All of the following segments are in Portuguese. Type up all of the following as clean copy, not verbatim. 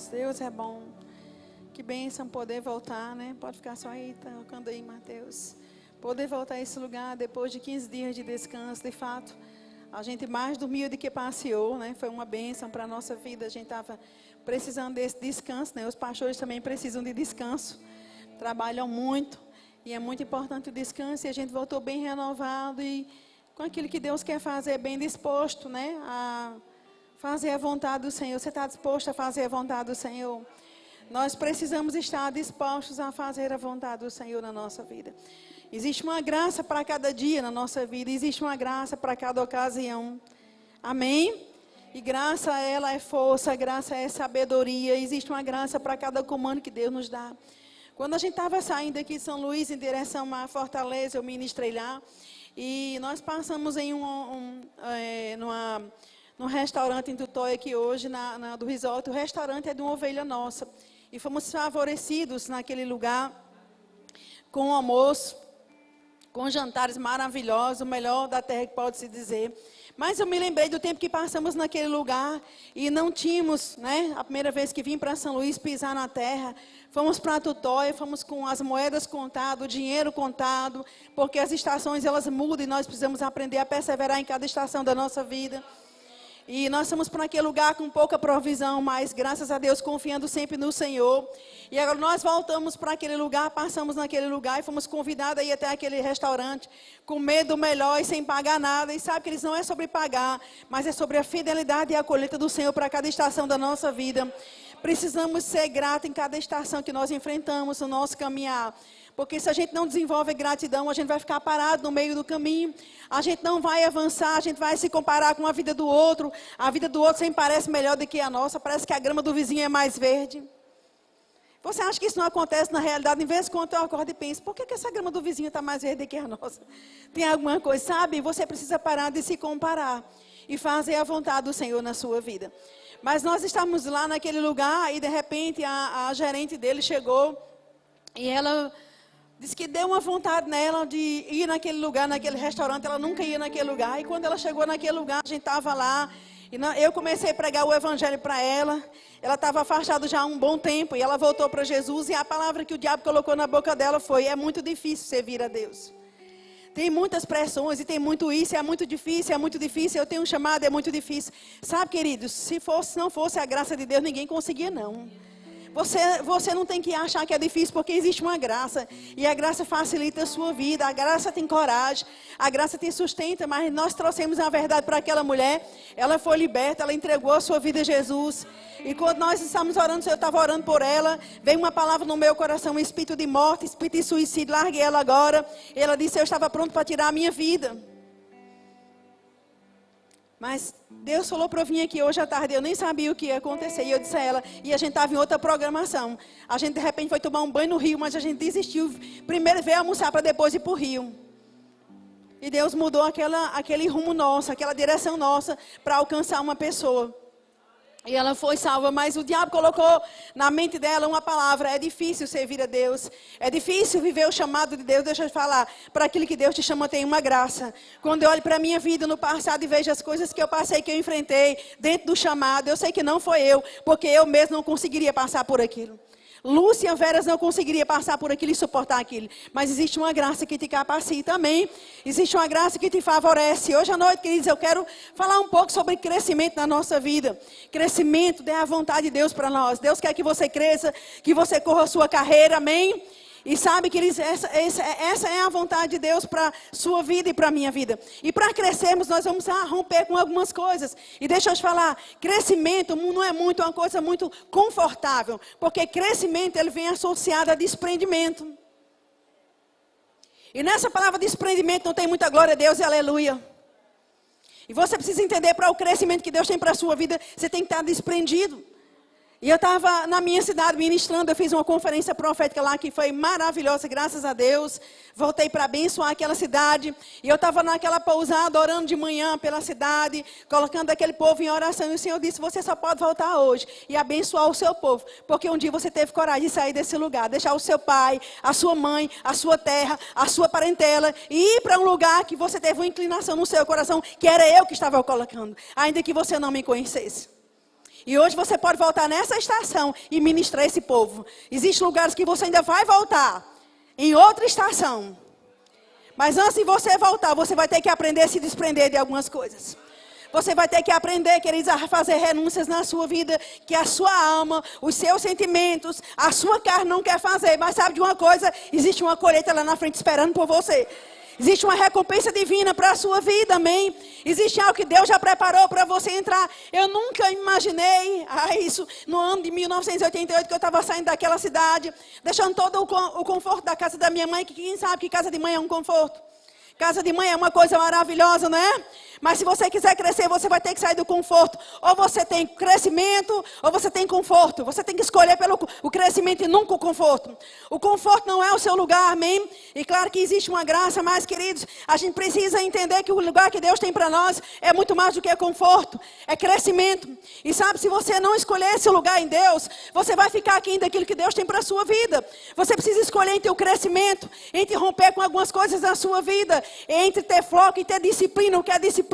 Deus. Deus é bom. Que bênção poder voltar, né? Pode ficar só aí, tocando aí, Mateus. Poder voltar a esse lugar depois de 15 dias de descanso. De fato, a gente mais dormiu do que passeou, né? Foi uma bênção para a nossa vida. A gente estava precisando desse descanso, né? Os pastores também precisam de descanso. Trabalham muito. E é muito importante o descanso. E a gente voltou bem renovado e com aquilo que Deus quer fazer, bem disposto, né? A fazer a vontade do Senhor. Você está disposto a fazer a vontade do Senhor? Nós precisamos estar dispostos a fazer a vontade do Senhor na nossa vida. Existe uma graça para cada dia na nossa vida. Existe uma graça para cada ocasião. Amém? E graça, ela é força. Graça é sabedoria. Existe uma graça para cada comando que Deus nos dá. Quando a gente estava saindo aqui de São Luís em direção à Fortaleza, eu ministrei lá. E nós passamos em num restaurante em Tutóia aqui hoje, do resort. O restaurante é de uma ovelha nossa. E fomos favorecidos naquele lugar com almoço, com jantares maravilhosos, o melhor da terra que pode se dizer. Mas eu me lembrei do tempo que passamos naquele lugar e não tínhamos, né? A primeira vez que vim para São Luís pisar na terra, fomos para Tutóia, fomos com as moedas contadas, o dinheiro contado, porque as estações elas mudam e nós precisamos aprender a perseverar em cada estação da nossa vida. E nós fomos para aquele lugar com pouca provisão, mas graças a Deus confiando sempre no Senhor. E agora nós voltamos para aquele lugar, passamos naquele lugar e fomos convidados a ir até aquele restaurante, comer do melhor e sem pagar nada. E sabe que eles não é sobre pagar, mas é sobre a fidelidade e a colheita do Senhor para cada estação da nossa vida. Precisamos ser gratos em cada estação que nós enfrentamos no nosso caminhar. Porque se a gente não desenvolve gratidão, a gente vai ficar parado no meio do caminho. A gente não vai avançar, a gente vai se comparar com a vida do outro. A vida do outro sempre parece melhor do que a nossa. Parece que a grama do vizinho é mais verde. Você acha que isso não acontece na realidade? Em vez de quando eu acordo e penso, por que essa grama do vizinho está mais verde do que a nossa? Tem alguma coisa, sabe? Você precisa parar de se comparar e fazer a vontade do Senhor na sua vida. Mas nós estávamos lá naquele lugar e de repente a gerente dele chegou e ela disse que deu uma vontade nela de ir naquele lugar, naquele restaurante. Ela nunca ia naquele lugar. E quando ela chegou naquele lugar, a gente estava lá. E eu comecei a pregar o evangelho para ela. Ela estava afastada já há um bom tempo. E ela voltou para Jesus. E a palavra que o diabo colocou na boca dela foi: é muito difícil servir a Deus. Tem muitas pressões e tem muito isso. É muito difícil, é muito difícil. Eu tenho um chamado, é muito difícil. Sabe, queridos, se não fosse a graça de Deus, ninguém conseguia não. Você não tem que achar que é difícil, porque existe uma graça. E a graça facilita a sua vida. A graça tem coragem. A graça te sustenta. Mas nós trouxemos a verdade para aquela mulher. Ela foi liberta. Ela entregou a sua vida a Jesus. E quando nós estávamos orando, eu estava orando por ela. Veio uma palavra no meu coração: um espírito de morte, espírito de suicídio. Larguei ela agora. Ela disse: eu estava pronto para tirar a minha vida. Mas Deus falou para eu vir aqui hoje à tarde. Eu nem sabia o que ia acontecer. E eu disse a ela, e a gente estava em outra programação. A gente de repente foi tomar um banho no rio, mas a gente desistiu. Primeiro veio almoçar para depois ir para o rio. E Deus mudou aquele rumo nosso, aquela direção nossa para alcançar uma pessoa. E ela foi salva, mas o diabo colocou na mente dela uma palavra: é difícil servir a Deus, é difícil viver o chamado de Deus. Deixa eu te falar, para aquilo que Deus te chama tem uma graça. Quando eu olho para a minha vida no passado e vejo as coisas que eu passei, que eu enfrentei dentro do chamado, eu sei que não foi eu, porque eu mesmo não conseguiria passar por aquilo. Lúcia Veras não conseguiria passar por aquilo e suportar aquilo. Mas existe uma graça que te capacita, amém? Existe uma graça que te favorece. Hoje à noite, queridos, eu quero falar um pouco sobre crescimento na nossa vida. Crescimento é a vontade de Deus para nós. Deus quer que você cresça, que você corra a sua carreira, amém? E sabe, queridos, essa é a vontade de Deus para a sua vida e para a minha vida. E para crescermos, nós vamos romper com algumas coisas. E deixa eu te falar, crescimento não é muito uma coisa muito confortável. Porque crescimento, ele vem associado a desprendimento. E nessa palavra desprendimento não tem muita glória a Deus e aleluia. E você precisa entender, para o crescimento que Deus tem para a sua vida, você tem que estar desprendido. E eu estava na minha cidade ministrando, eu fiz uma conferência profética lá que foi maravilhosa, graças a Deus. Voltei para abençoar aquela cidade. E eu estava naquela pousada, orando de manhã pela cidade, colocando aquele povo em oração. E o Senhor disse: você só pode voltar hoje e abençoar o seu povo. Porque um dia você teve coragem de sair desse lugar, deixar o seu pai, a sua mãe, a sua terra, a sua parentela, e ir para um lugar que você teve uma inclinação no seu coração, que era eu que estava colocando, ainda que você não me conhecesse. E hoje você pode voltar nessa estação e ministrar esse povo. Existem lugares que você ainda vai voltar, em outra estação. Mas antes de você voltar, você vai ter que aprender a se desprender de algumas coisas. Você vai ter que aprender, queridos, a fazer renúncias na sua vida, que a sua alma, os seus sentimentos, a sua carne não quer fazer. Mas sabe de uma coisa? Existe uma colheita lá na frente esperando por você. Existe uma recompensa divina para a sua vida, amém? Existe algo que Deus já preparou para você entrar. Eu nunca imaginei, isso no ano de 1988, que eu estava saindo daquela cidade, deixando todo o conforto da casa da minha mãe, que quem sabe que casa de mãe é um conforto. Casa de mãe é uma coisa maravilhosa, não é? Mas se você quiser crescer, você vai ter que sair do conforto. Ou você tem crescimento, ou você tem conforto. Você tem que escolher pelo o crescimento e nunca o conforto. O conforto não é o seu lugar, amém? E claro que existe uma graça, mas queridos, a gente precisa entender que o lugar que Deus tem para nós é muito mais do que conforto. É crescimento. E sabe, se você não escolher esse lugar em Deus, você vai ficar aqui daquilo que Deus tem para a sua vida. Você precisa escolher entre o crescimento, entre romper com algumas coisas da sua vida, entre ter foco e ter disciplina. O que é disciplina?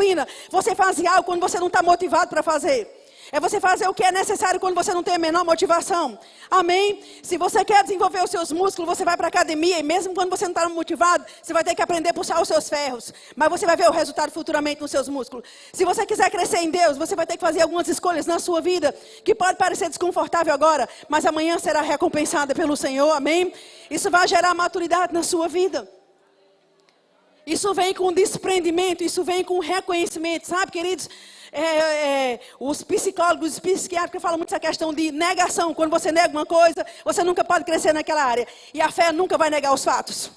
Você faz algo quando você não está motivado para fazer. É você fazer o que é necessário quando você não tem a menor motivação. Amém? Se você quer desenvolver os seus músculos, você vai para a academia. E mesmo quando você não está motivado, você vai ter que aprender a puxar os seus ferros. Mas você vai ver o resultado futuramente nos seus músculos. Se você quiser crescer em Deus, você vai ter que fazer algumas escolhas na sua vida, que pode parecer desconfortável agora, mas amanhã será recompensada pelo Senhor. Amém? Isso vai gerar maturidade na sua vida. Isso vem com desprendimento, isso vem com reconhecimento, sabe, queridos? Os psicólogos, os psiquiatras falam muito essa questão de negação. Quando você nega uma coisa, você nunca pode crescer naquela área. E a fé nunca vai negar os fatos.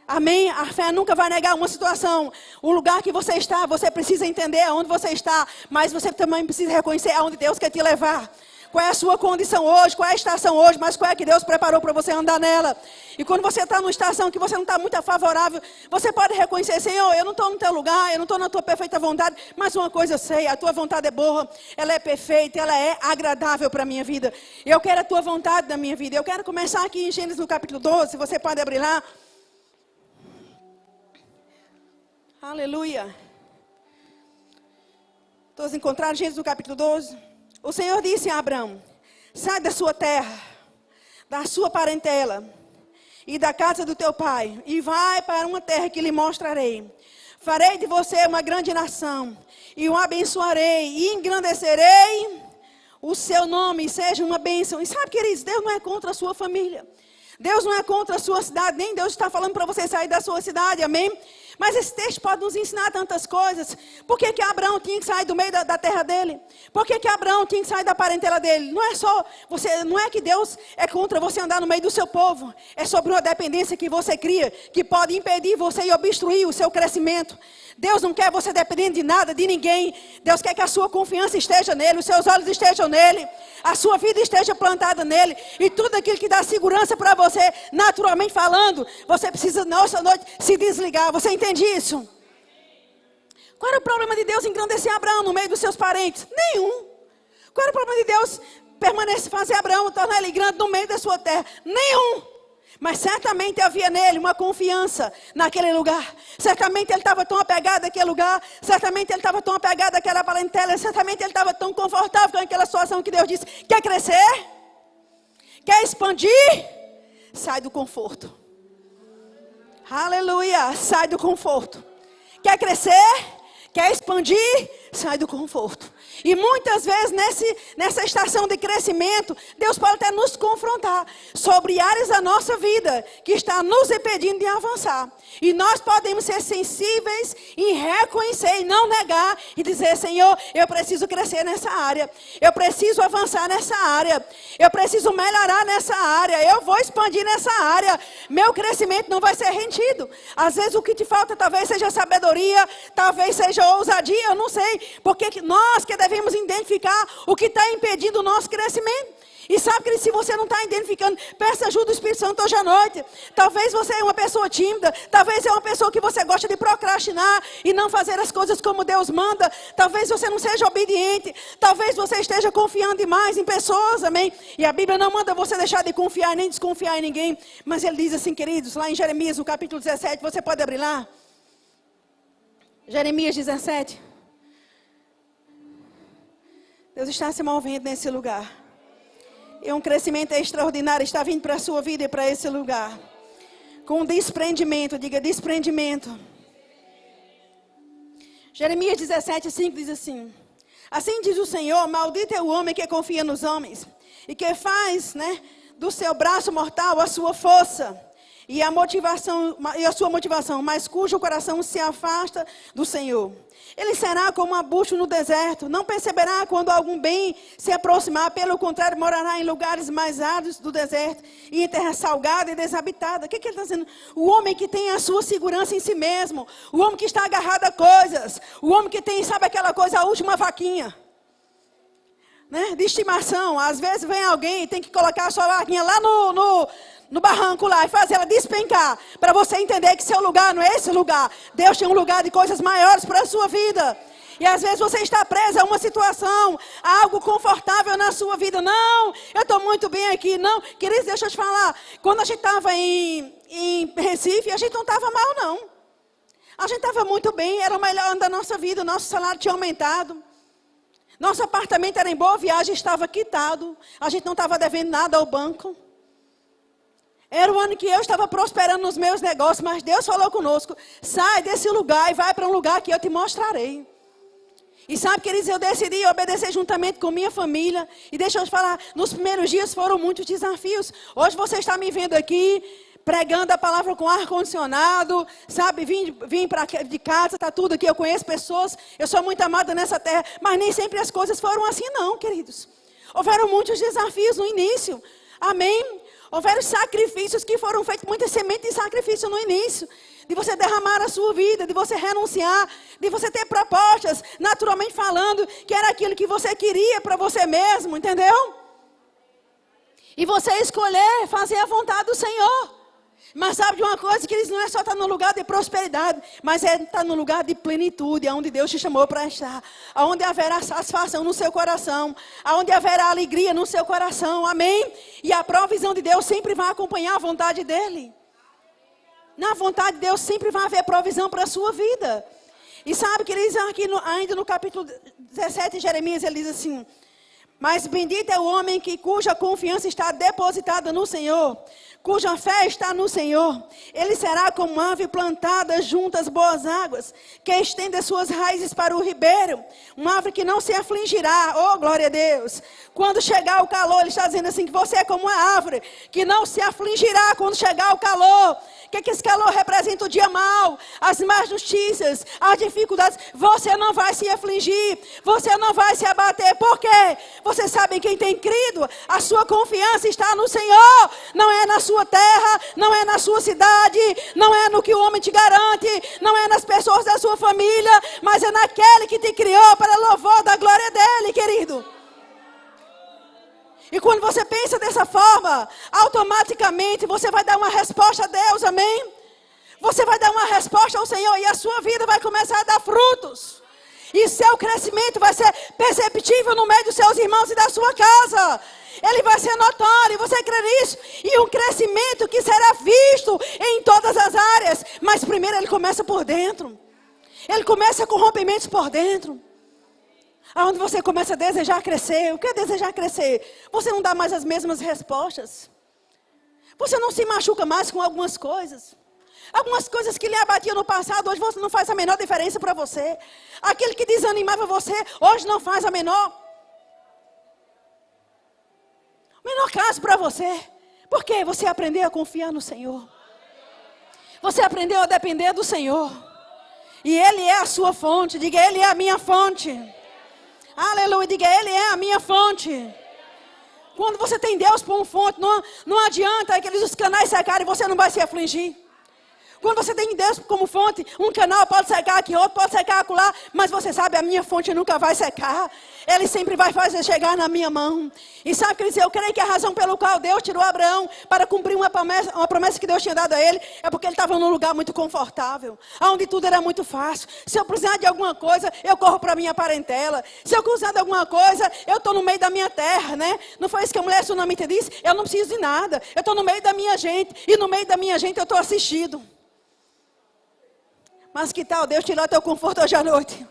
Amém? A fé nunca vai negar uma situação. O lugar que você está, você precisa entender aonde você está, mas você também precisa reconhecer aonde Deus quer te levar. Qual é a sua condição hoje, qual é a estação hoje, mas qual é que Deus preparou para você andar nela. E quando você está numa estação que você não está muito favorável, você pode reconhecer, Senhor, eu não estou no teu lugar, eu não estou na tua perfeita vontade, mas uma coisa eu sei, a tua vontade é boa, ela é perfeita, ela é agradável para a minha vida. E eu quero a tua vontade na minha vida. Eu quero começar aqui em Gênesis no capítulo 12, você pode abrir lá. Aleluia. Todos encontraram Gênesis no capítulo 12? O Senhor disse a Abraão, sai da sua terra, da sua parentela e da casa do teu pai, e vai para uma terra que lhe mostrarei. Farei de você uma grande nação, e o abençoarei, e engrandecerei o seu nome, seja uma bênção. E sabe, queridos, Deus não é contra a sua família. Deus não é contra a sua cidade, nem Deus está falando para você sair da sua cidade, amém? Mas esse texto pode nos ensinar tantas coisas. Por que Abraão tinha que sair do meio da terra dele? Por que Abraão tinha que sair da parentela dele? Não é que Deus é contra você andar no meio do seu povo. É sobre uma dependência que você cria, que pode impedir você e obstruir o seu crescimento. Deus não quer você dependendo de nada, de ninguém. Deus quer que a sua confiança esteja nele, os seus olhos estejam nele, a sua vida esteja plantada nele. E tudo aquilo que dá segurança para você, naturalmente falando, você precisa, nessa noite, se desligar. Você entende isso? Qual era o problema de Deus engrandecer Abraão no meio dos seus parentes? Nenhum. Qual era o problema de Deus fazer Abraão, tornar ele grande no meio da sua terra? Nenhum. Mas certamente havia nele uma confiança naquele lugar. Certamente ele estava tão apegado àquele lugar. Certamente ele estava tão apegado àquela parentela. Certamente ele estava tão confortável com aquela situação que Deus disse, quer crescer? Quer expandir? Sai do conforto. Aleluia, sai do conforto. Quer crescer? Quer expandir? Sai do conforto. E muitas vezes nessa estação de crescimento, Deus pode até nos confrontar sobre áreas da nossa vida que está nos impedindo de avançar. E nós podemos ser sensíveis em reconhecer e não negar e dizer, Senhor, eu preciso crescer nessa área. Eu preciso avançar nessa área. Eu preciso melhorar nessa área. Eu vou expandir nessa área. Meu crescimento não vai ser retido. Às vezes o que te falta talvez seja sabedoria, talvez seja ousadia, eu não sei. Porque nós que devemos identificar o que está impedindo o nosso crescimento. E sabe que se você não está identificando, peça ajuda do Espírito Santo hoje à noite. Talvez você é uma pessoa tímida, talvez é uma pessoa que você gosta de procrastinar e não fazer as coisas como Deus manda. Talvez você não seja obediente, talvez você esteja confiando demais em pessoas, amém? E a Bíblia não manda você deixar de confiar nem desconfiar em ninguém. Mas ele diz assim, queridos, lá em Jeremias, no capítulo 17, você pode abrir lá. Jeremias 17. Deus está se movendo nesse lugar. E um crescimento extraordinário está vindo para a sua vida e para esse lugar. Com desprendimento, diga desprendimento. Jeremias 17:5 diz assim: assim diz o Senhor, maldito é o homem que confia nos homens e que faz, do seu braço mortal a sua força e a sua motivação, mas cujo coração se afasta do Senhor. Ele será como um arbusto no deserto, não perceberá quando algum bem se aproximar, pelo contrário, morará em lugares mais áridos do deserto e em terra salgada e desabitada. O que ele está dizendo? O homem que tem a sua segurança em si mesmo, o homem que está agarrado a coisas, o homem que tem, sabe aquela coisa, a última vaquinha, de estimação. Às vezes vem alguém e tem que colocar a sua vaquinha lá no barranco lá e fazer ela despencar, para você entender que seu lugar não é esse lugar. Deus tem um lugar de coisas maiores para a sua vida. E às vezes você está presa a uma situação, a algo confortável na sua vida. Não, eu estou muito bem aqui. Não, queridos, deixa eu te falar. Quando a gente estava em Recife, a gente não estava mal, não. A gente estava muito bem, era o melhor ano da nossa vida, nosso salário tinha aumentado. Nosso apartamento era em boa viagem, estava quitado. A gente não estava devendo nada ao banco. Era o ano que eu estava prosperando nos meus negócios, mas Deus falou conosco: sai desse lugar e vai para um lugar que eu te mostrarei. E sabe, queridos, eu decidi obedecer juntamente com minha família. E deixa eu te falar, nos primeiros dias foram muitos desafios. Hoje você está me vendo aqui, pregando a palavra com ar-condicionado, sabe, vim de casa, está tudo aqui, eu conheço pessoas, eu sou muito amada nessa terra, mas nem sempre as coisas foram assim não, queridos. Houveram muitos desafios no início, amém? Houveram sacrifícios que foram feitos, muitas sementes de sacrifício no início. De você derramar a sua vida, de você renunciar, de você ter propostas, naturalmente falando, que era aquilo que você queria para você mesmo, entendeu? E você escolher fazer a vontade do Senhor. Mas sabe de uma coisa, que eles não é só estar no lugar de prosperidade, mas é estar no lugar de plenitude, onde Deus te chamou para estar, onde haverá satisfação no seu coração, onde haverá alegria no seu coração, amém? E a provisão de Deus sempre vai acompanhar a vontade dEle. Na vontade de Deus sempre vai haver provisão para a sua vida. E sabe, queridos, aqui ainda no capítulo 17 de Jeremias, ele diz assim: mas bendito é o homem cuja confiança está depositada no Senhor, cuja fé está no Senhor. Ele será como uma árvore plantada junto às boas águas, que estende as suas raízes para o ribeiro. Uma árvore que não se afligirá, oh glória a Deus. Quando chegar o calor, ele está dizendo assim, que você é como uma árvore, que não se afligirá quando chegar o calor. O que esse calor representa? O dia mau, as más notícias, as dificuldades. Você não vai se afligir, você não vai se abater. Por quê? Você sabe quem tem crido, a sua confiança está no Senhor, não é na sua terra, não é na sua cidade, não é no que o homem te garante, não é nas pessoas da sua família, mas é naquele que te criou para louvor da glória dele, querido. E quando você pensa dessa forma, automaticamente você vai dar uma resposta a Deus, amém? Você vai dar uma resposta ao Senhor e a sua vida vai começar a dar frutos. E seu crescimento vai ser perceptível no meio dos seus irmãos e da sua casa. Ele vai ser notório, você crê nisso? E um crescimento que será visto em todas as áreas. Mas primeiro ele começa por dentro. Ele começa com rompimentos por dentro. Aonde você começa a desejar crescer. O que é desejar crescer? Você não dá mais as mesmas respostas. Você não se machuca mais com algumas coisas. Algumas coisas que lhe abatiam no passado, hoje você não faz a menor diferença para você. Aquele que desanimava você, hoje não faz a menor caso para você. Por quê? Você aprendeu a confiar no Senhor. Você aprendeu a depender do Senhor. E Ele é a sua fonte. Diga, Ele é a minha fonte. Aleluia, diga, Ele é a minha fonte. Quando você tem Deus como fonte, não adianta aqueles canais secarem, você não vai se afligir. Quando você tem Deus como fonte, um canal pode secar aqui, outro pode secar acolá, mas você sabe, a minha fonte nunca vai secar. Ele sempre vai fazer chegar na minha mão. E sabe, quer dizer, eu creio que a razão pelo qual Deus tirou Abraão para cumprir uma promessa que Deus tinha dado a ele, é porque ele estava num lugar muito confortável, onde tudo era muito fácil. Se eu precisar de alguma coisa, eu corro para a minha parentela. Se eu precisar de alguma coisa, eu estou no meio da minha terra, né? Não foi isso que a mulher sunamita disse? Eu não preciso de nada, eu estou no meio da minha gente, e no meio da minha gente eu estou assistido. Mas que tal Deus tirar teu conforto hoje à noite?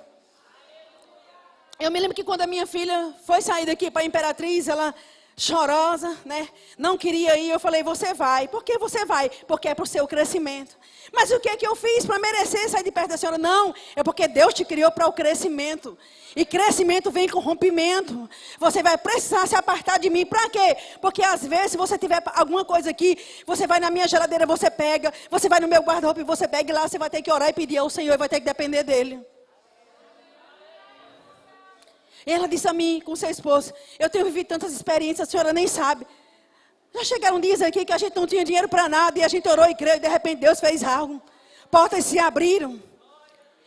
Eu me lembro que quando a minha filha foi sair daqui para a Imperatriz, ela chorosa, né? Não queria ir. Eu falei, você vai. Por que você vai? Porque é para o seu crescimento. Mas o que é que eu fiz para merecer sair de perto da senhora? Não, é porque Deus te criou para o crescimento. E crescimento vem com rompimento. Você vai precisar se apartar de mim. Para quê? Porque às vezes, se você tiver alguma coisa aqui, você vai na minha geladeira, você pega. Você vai no meu guarda-roupa e você pega. E lá você vai ter que orar e pedir ao Senhor. E vai ter que depender dEle. E ela disse a mim, com seu esposo, eu tenho vivido tantas experiências, a senhora nem sabe. Já chegaram dias aqui que a gente não tinha dinheiro para nada, e a gente orou e creu, e de repente Deus fez algo. Portas se abriram.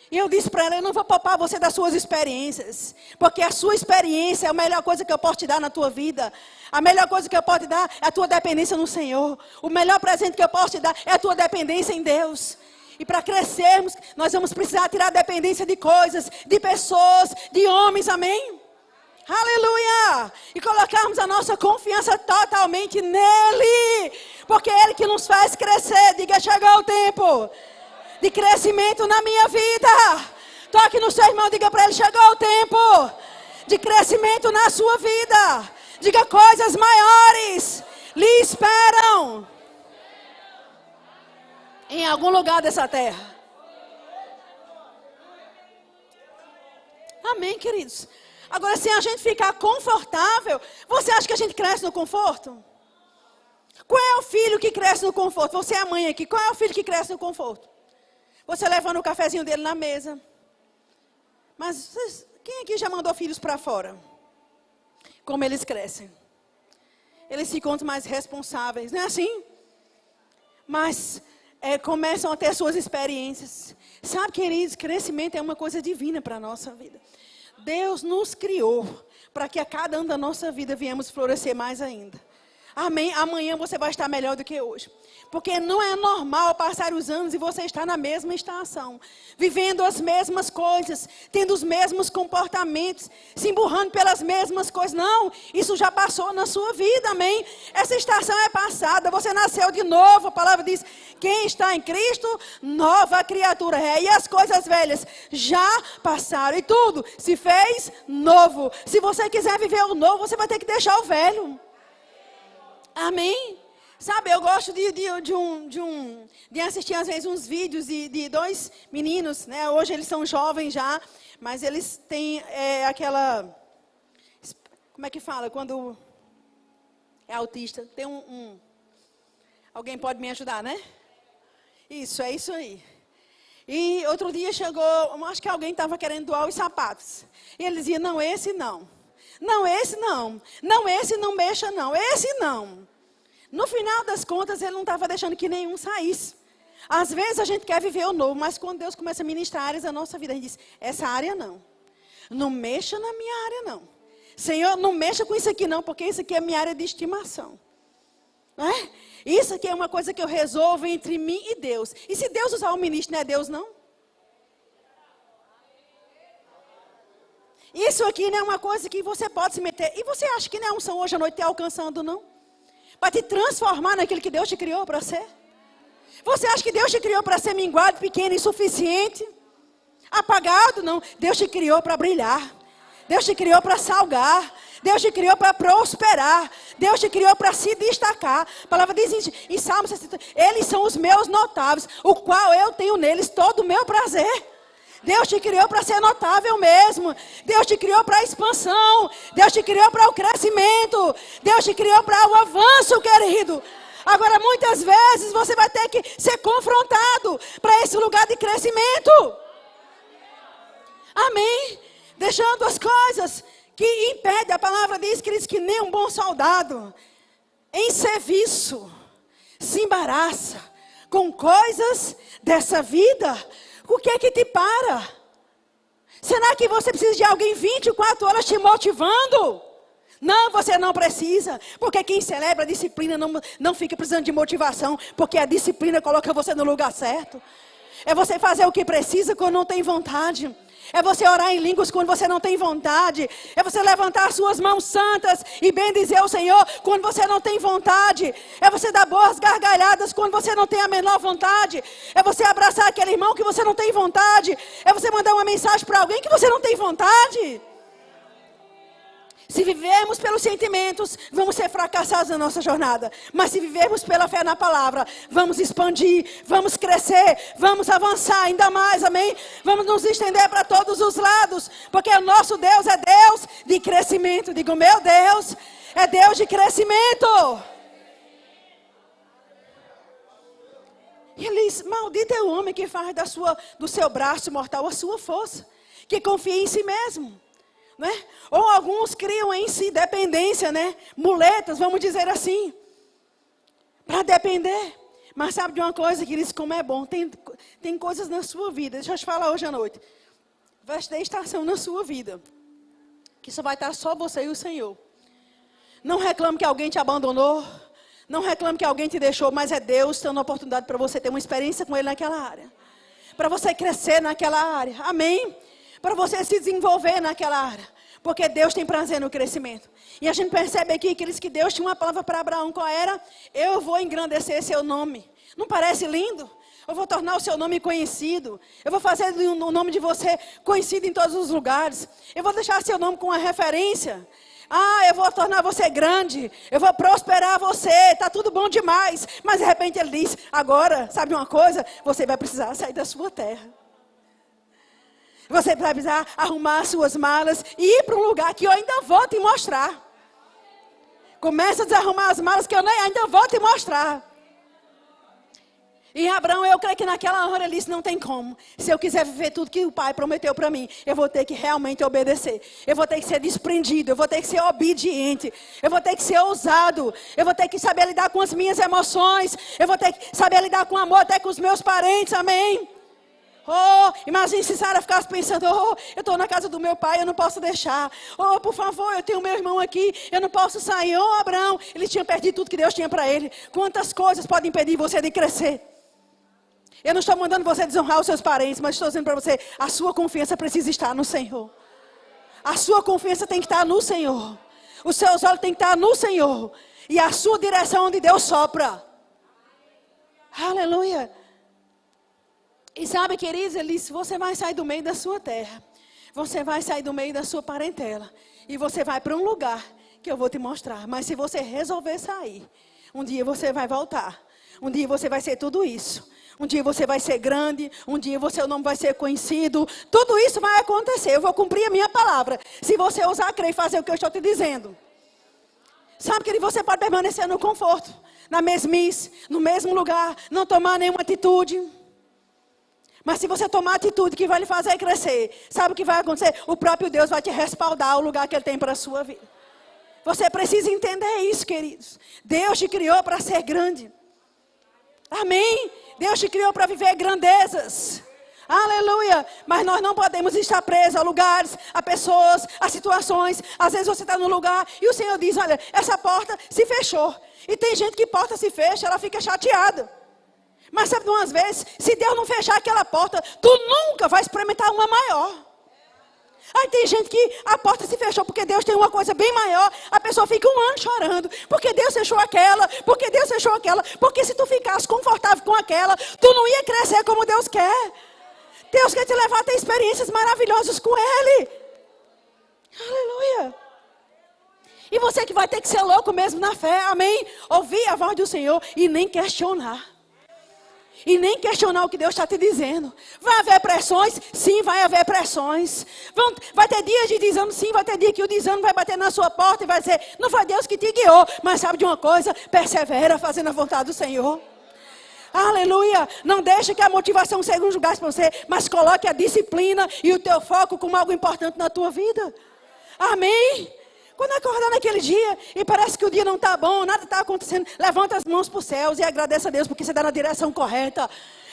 E eu disse para ela, eu não vou poupar você das suas experiências, porque a sua experiência é a melhor coisa que eu posso te dar na tua vida. A melhor coisa que eu posso te dar é a tua dependência no Senhor. O melhor presente que eu posso te dar é a tua dependência em Deus. E para crescermos, nós vamos precisar tirar a dependência de coisas, de pessoas, de homens, amém? Aleluia! E colocarmos a nossa confiança totalmente nele. Porque é Ele que nos faz crescer. Diga, chegou o tempo de crescimento na minha vida. Toque no seu irmão, diga para ele, chegou o tempo de crescimento na sua vida. Diga, coisas maiores lhe esperam em algum lugar dessa terra. Amém, queridos? Agora, se a gente ficar confortável, você acha que a gente cresce no conforto? Qual é o filho que cresce no conforto? Você é a mãe aqui. Qual é o filho que cresce no conforto? Você levando o cafezinho dele na mesa. Mas quem aqui já mandou filhos para fora? Como eles crescem? Eles se encontram mais responsáveis, não é assim? Mas começam a ter suas experiências. Sabe, queridos, crescimento é uma coisa divina para a nossa vida. Deus nos criou para que a cada ano da nossa vida viemos florescer mais ainda. Amém? Amanhã você vai estar melhor do que hoje. Porque não é normal passar os anos e você estar na mesma estação. Vivendo as mesmas coisas. Tendo os mesmos comportamentos. Se emburrando pelas mesmas coisas. Não, isso já passou na sua vida, amém? Essa estação é passada. Você nasceu de novo. A palavra diz, quem está em Cristo, nova criatura é. E as coisas velhas já passaram. E tudo se fez novo. Se você quiser viver o novo, você vai ter que deixar o velho. Amém? Sabe, eu gosto de assistir às vezes uns vídeos de dois meninos, né? Hoje eles são jovens já, mas eles têm aquela... Como é que fala? Quando é autista. Tem alguém pode me ajudar, né? Isso, é isso aí. E outro dia chegou, acho que alguém estava querendo doar os sapatos. E ele dizia, não, esse não. Não, esse não. Não, esse não mexa não. Esse não. No final das contas, ele não estava deixando que nenhum saísse. Às vezes a gente quer viver o novo, mas quando Deus começa a ministrar áreas da nossa vida, a gente diz, essa área não. Não mexa na minha área não. Senhor, não mexa com isso aqui não, porque isso aqui é minha área de estimação. Não é? Isso aqui é uma coisa que eu resolvo entre mim e Deus. E se Deus usar o ministro, não é Deus não? Isso aqui não é uma coisa que você pode se meter. E você acha que não é a unção hoje à noite te alcançando, não? Para te transformar naquilo que Deus te criou para ser? Você acha que Deus te criou para ser minguado, pequeno, insuficiente? Apagado? Não. Deus te criou para brilhar. Deus te criou para salgar. Deus te criou para prosperar. Deus te criou para se destacar. A palavra diz em Salmo 60, eles são os meus notáveis, o qual eu tenho neles todo o meu prazer. Deus te criou para ser notável mesmo. Deus te criou para a expansão. Deus te criou para o crescimento. Deus te criou para o avanço, querido. Agora, muitas vezes, você vai ter que ser confrontado para esse lugar de crescimento. Amém? Deixando as coisas que impedem. A palavra diz, queridos, que nem um bom soldado em serviço se embaraça com coisas dessa vida. O que é que te para? Será que você precisa de alguém 24 horas te motivando? Não, você não precisa. Porque quem celebra a disciplina não fica precisando de motivação. Porque a disciplina coloca você no lugar certo. É você fazer o que precisa quando não tem vontade. É você orar em línguas quando você não tem vontade. É você levantar as suas mãos santas e bendizer o Senhor quando você não tem vontade. É você dar boas gargalhadas quando você não tem a menor vontade. É você abraçar aquele irmão que você não tem vontade. É você mandar uma mensagem para alguém que você não tem vontade. Se vivermos pelos sentimentos, vamos ser fracassados na nossa jornada. Mas se vivermos pela fé na palavra, vamos expandir, vamos crescer, vamos avançar ainda mais, amém? Vamos nos estender para todos os lados, porque o nosso Deus é Deus de crescimento. Digo, meu Deus, é Deus de crescimento. E ele diz, maldito é o homem que faz do seu braço mortal a sua força, que confia em si mesmo. Né? Ou alguns criam em si dependência, né? Muletas, vamos dizer assim, para depender. Mas sabe de uma coisa, queridos, como é bom, tem coisas na sua vida, deixa eu te falar hoje à noite, vai ter estação na sua vida, que só vai estar só você e o Senhor. Não reclame que alguém te abandonou, não reclame que alguém te deixou, mas é Deus dando a oportunidade para você ter uma experiência com Ele naquela área, para você crescer naquela área, amém? Para você se desenvolver naquela área. Porque Deus tem prazer no crescimento. E a gente percebe aqui que Deus tinha uma palavra para Abraão. Qual era? Eu vou engrandecer seu nome. Não parece lindo? Eu vou tornar o seu nome conhecido. Eu vou fazer o nome de você conhecido em todos os lugares. Eu vou deixar seu nome com uma referência. Eu vou tornar você grande. Eu vou prosperar você. Está tudo bom demais. Mas de repente ele diz, agora, sabe uma coisa? Você vai precisar sair da sua terra. Você vai precisar arrumar as suas malas e ir para um lugar que eu ainda vou te mostrar. Começa a desarrumar as malas que eu ainda vou te mostrar. E Abraão, eu creio que naquela hora ele disse, não tem como. Se eu quiser viver tudo que o Pai prometeu para mim, eu vou ter que realmente obedecer. Eu vou ter que ser desprendido, eu vou ter que ser obediente. Eu vou ter que ser ousado. Eu vou ter que saber lidar com as minhas emoções. Eu vou ter que saber lidar com amor até com os meus parentes, amém? Imagine se Sara ficasse pensando, eu estou na casa do meu pai, eu não posso deixar. Por favor, eu tenho meu irmão aqui, eu não posso sair. Abraão, ele tinha perdido tudo que Deus tinha para ele. Quantas coisas podem impedir você de crescer? Eu não estou mandando você desonrar os seus parentes, mas estou dizendo para você, a sua confiança precisa estar no Senhor. A sua confiança tem que estar no Senhor. Os seus olhos têm que estar no Senhor. E a sua direção onde Deus sopra. Aleluia. E sabe, queridos, ele disse, você vai sair do meio da sua terra. Você vai sair do meio da sua parentela. E você vai para um lugar que eu vou te mostrar. Mas se você resolver sair, um dia você vai voltar. Um dia você vai ser tudo isso. Um dia você vai ser grande. Um dia o seu nome vai ser conhecido. Tudo isso vai acontecer. Eu vou cumprir a minha palavra. Se você ousar crer e fazer o que eu estou te dizendo. Sabe, querido, você pode permanecer no conforto. Na mesmice, no mesmo lugar. Não tomar nenhuma atitude. Mas se você tomar atitude que vai lhe fazer crescer, sabe o que vai acontecer? O próprio Deus vai te respaldar o lugar que Ele tem para a sua vida. Você precisa entender isso, queridos. Deus te criou para ser grande. Amém? Deus te criou para viver grandezas. Aleluia. Mas nós não podemos estar presos a lugares, a pessoas, a situações. Às vezes você está num lugar e o Senhor diz, olha, essa porta se fechou. E tem gente que porta se fecha, ela fica chateada. Mas sabe, umas vezes, se Deus não fechar aquela porta, tu nunca vai experimentar uma maior. Aí tem gente que a porta se fechou porque Deus tem uma coisa bem maior. A pessoa fica um ano chorando. Porque Deus fechou aquela, porque Deus fechou aquela. Porque se tu ficasse confortável com aquela, tu não ia crescer como Deus quer. Deus quer te levar a ter experiências maravilhosas com Ele. Aleluia. E você que vai ter que ser louco mesmo na fé, amém? Ouvir a voz do Senhor e nem questionar. E nem questionar o que Deus está te dizendo. Vai haver pressões? Sim, vai haver pressões. Vai ter dias de desânimo? Sim, vai ter dia que o desânimo vai bater na sua porta e vai dizer, não foi Deus que te guiou. Mas sabe de uma coisa? Persevera fazendo a vontade do Senhor. Aleluia. Não deixe que a motivação seja um lugar para você, mas coloque a disciplina e o teu foco como algo importante na tua vida. Amém? Quando acordar naquele dia e parece que o dia não está bom, nada está acontecendo, levanta as mãos para os céus e agradeça a Deus porque você está na direção correta.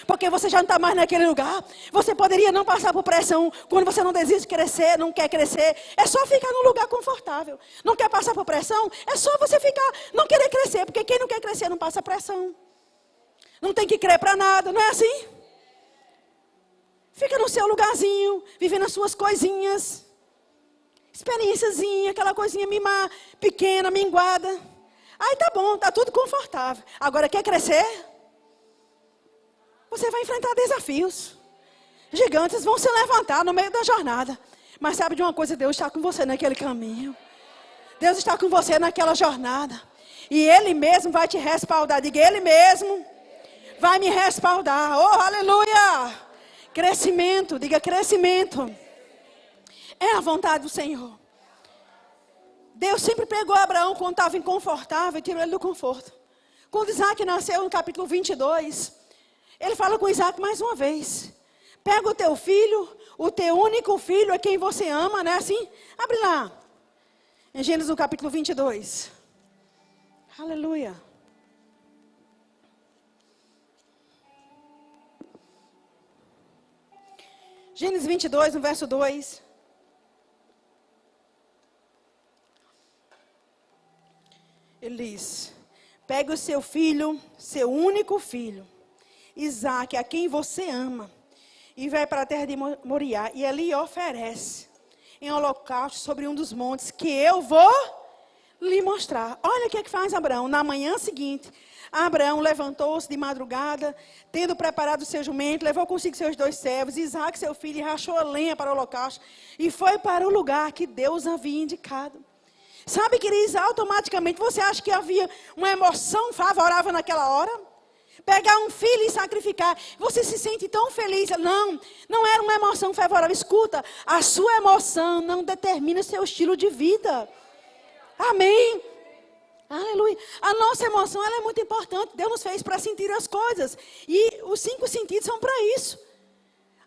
Porque você já não está mais naquele lugar. Você poderia não passar por pressão quando você não desiste de crescer, não quer crescer. É só ficar num lugar confortável. Não quer passar por pressão? É só você ficar, não querer crescer. Porque quem não quer crescer não passa pressão. Não tem que crer para nada, não é assim? Fica no seu lugarzinho, vivendo as suas coisinhas. Experiênciazinha, aquela coisinha pequena, minguada. Aí tá bom, tá tudo confortável. Agora quer crescer? Você vai enfrentar desafios. Gigantes vão se levantar no meio da jornada. Mas sabe de uma coisa, Deus está com você naquele caminho. Deus está com você naquela jornada. E Ele mesmo vai te respaldar. Diga, Ele mesmo vai me respaldar. Oh, aleluia! Crescimento, diga crescimento. É a vontade do Senhor. Deus sempre pegou Abraão quando estava inconfortável e tirou ele do conforto. Quando Isaac nasceu no capítulo 22, ele fala com Isaac mais uma vez. Pega o teu filho, o teu único filho, a quem você ama, né? Assim, abre lá. Em Gênesis no capítulo 22. Aleluia. Gênesis 22, no verso 2. Ele diz: pega o seu filho, seu único filho, Isaque, a quem você ama, e vai para a terra de Moriá, e ali oferece em holocausto sobre um dos montes que eu vou lhe mostrar. Olha o que é que faz Abraão. Na manhã seguinte, Abraão levantou-se de madrugada, tendo preparado o seu jumento, levou consigo seus 2 servos, Isaque, seu filho, e rachou a lenha para o holocausto, e foi para o lugar que Deus havia indicado. Sabe, queridos, automaticamente você acha que havia uma emoção favorável naquela hora? Pegar um filho e sacrificar, você se sente tão feliz. Não era uma emoção favorável. Escuta, a sua emoção não determina seu estilo de vida. Amém? Aleluia. A nossa emoção, ela é muito importante. Deus nos fez para sentir as coisas. E os 5 sentidos são para isso.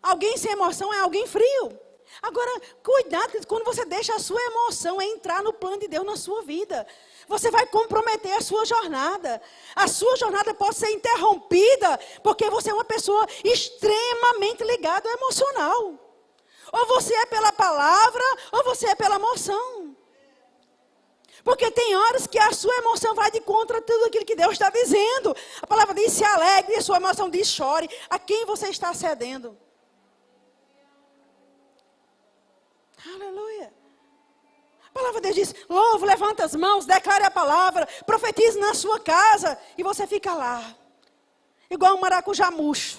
Alguém sem emoção é alguém frio. Agora, cuidado quando você deixa a sua emoção entrar no plano de Deus na sua vida. Você vai comprometer a sua jornada. A sua jornada pode ser interrompida porque você é uma pessoa extremamente ligada ao emocional. Ou você é pela palavra, ou você é pela emoção. Porque tem horas que a sua emoção vai de contra tudo aquilo que Deus está dizendo. A palavra diz, se alegre, e a sua emoção diz, chore. A quem você está cedendo? Aleluia. A palavra de Deus diz, louve, levanta as mãos, declare a palavra, profetize na sua casa. E você fica lá, igual um maracujá murcho,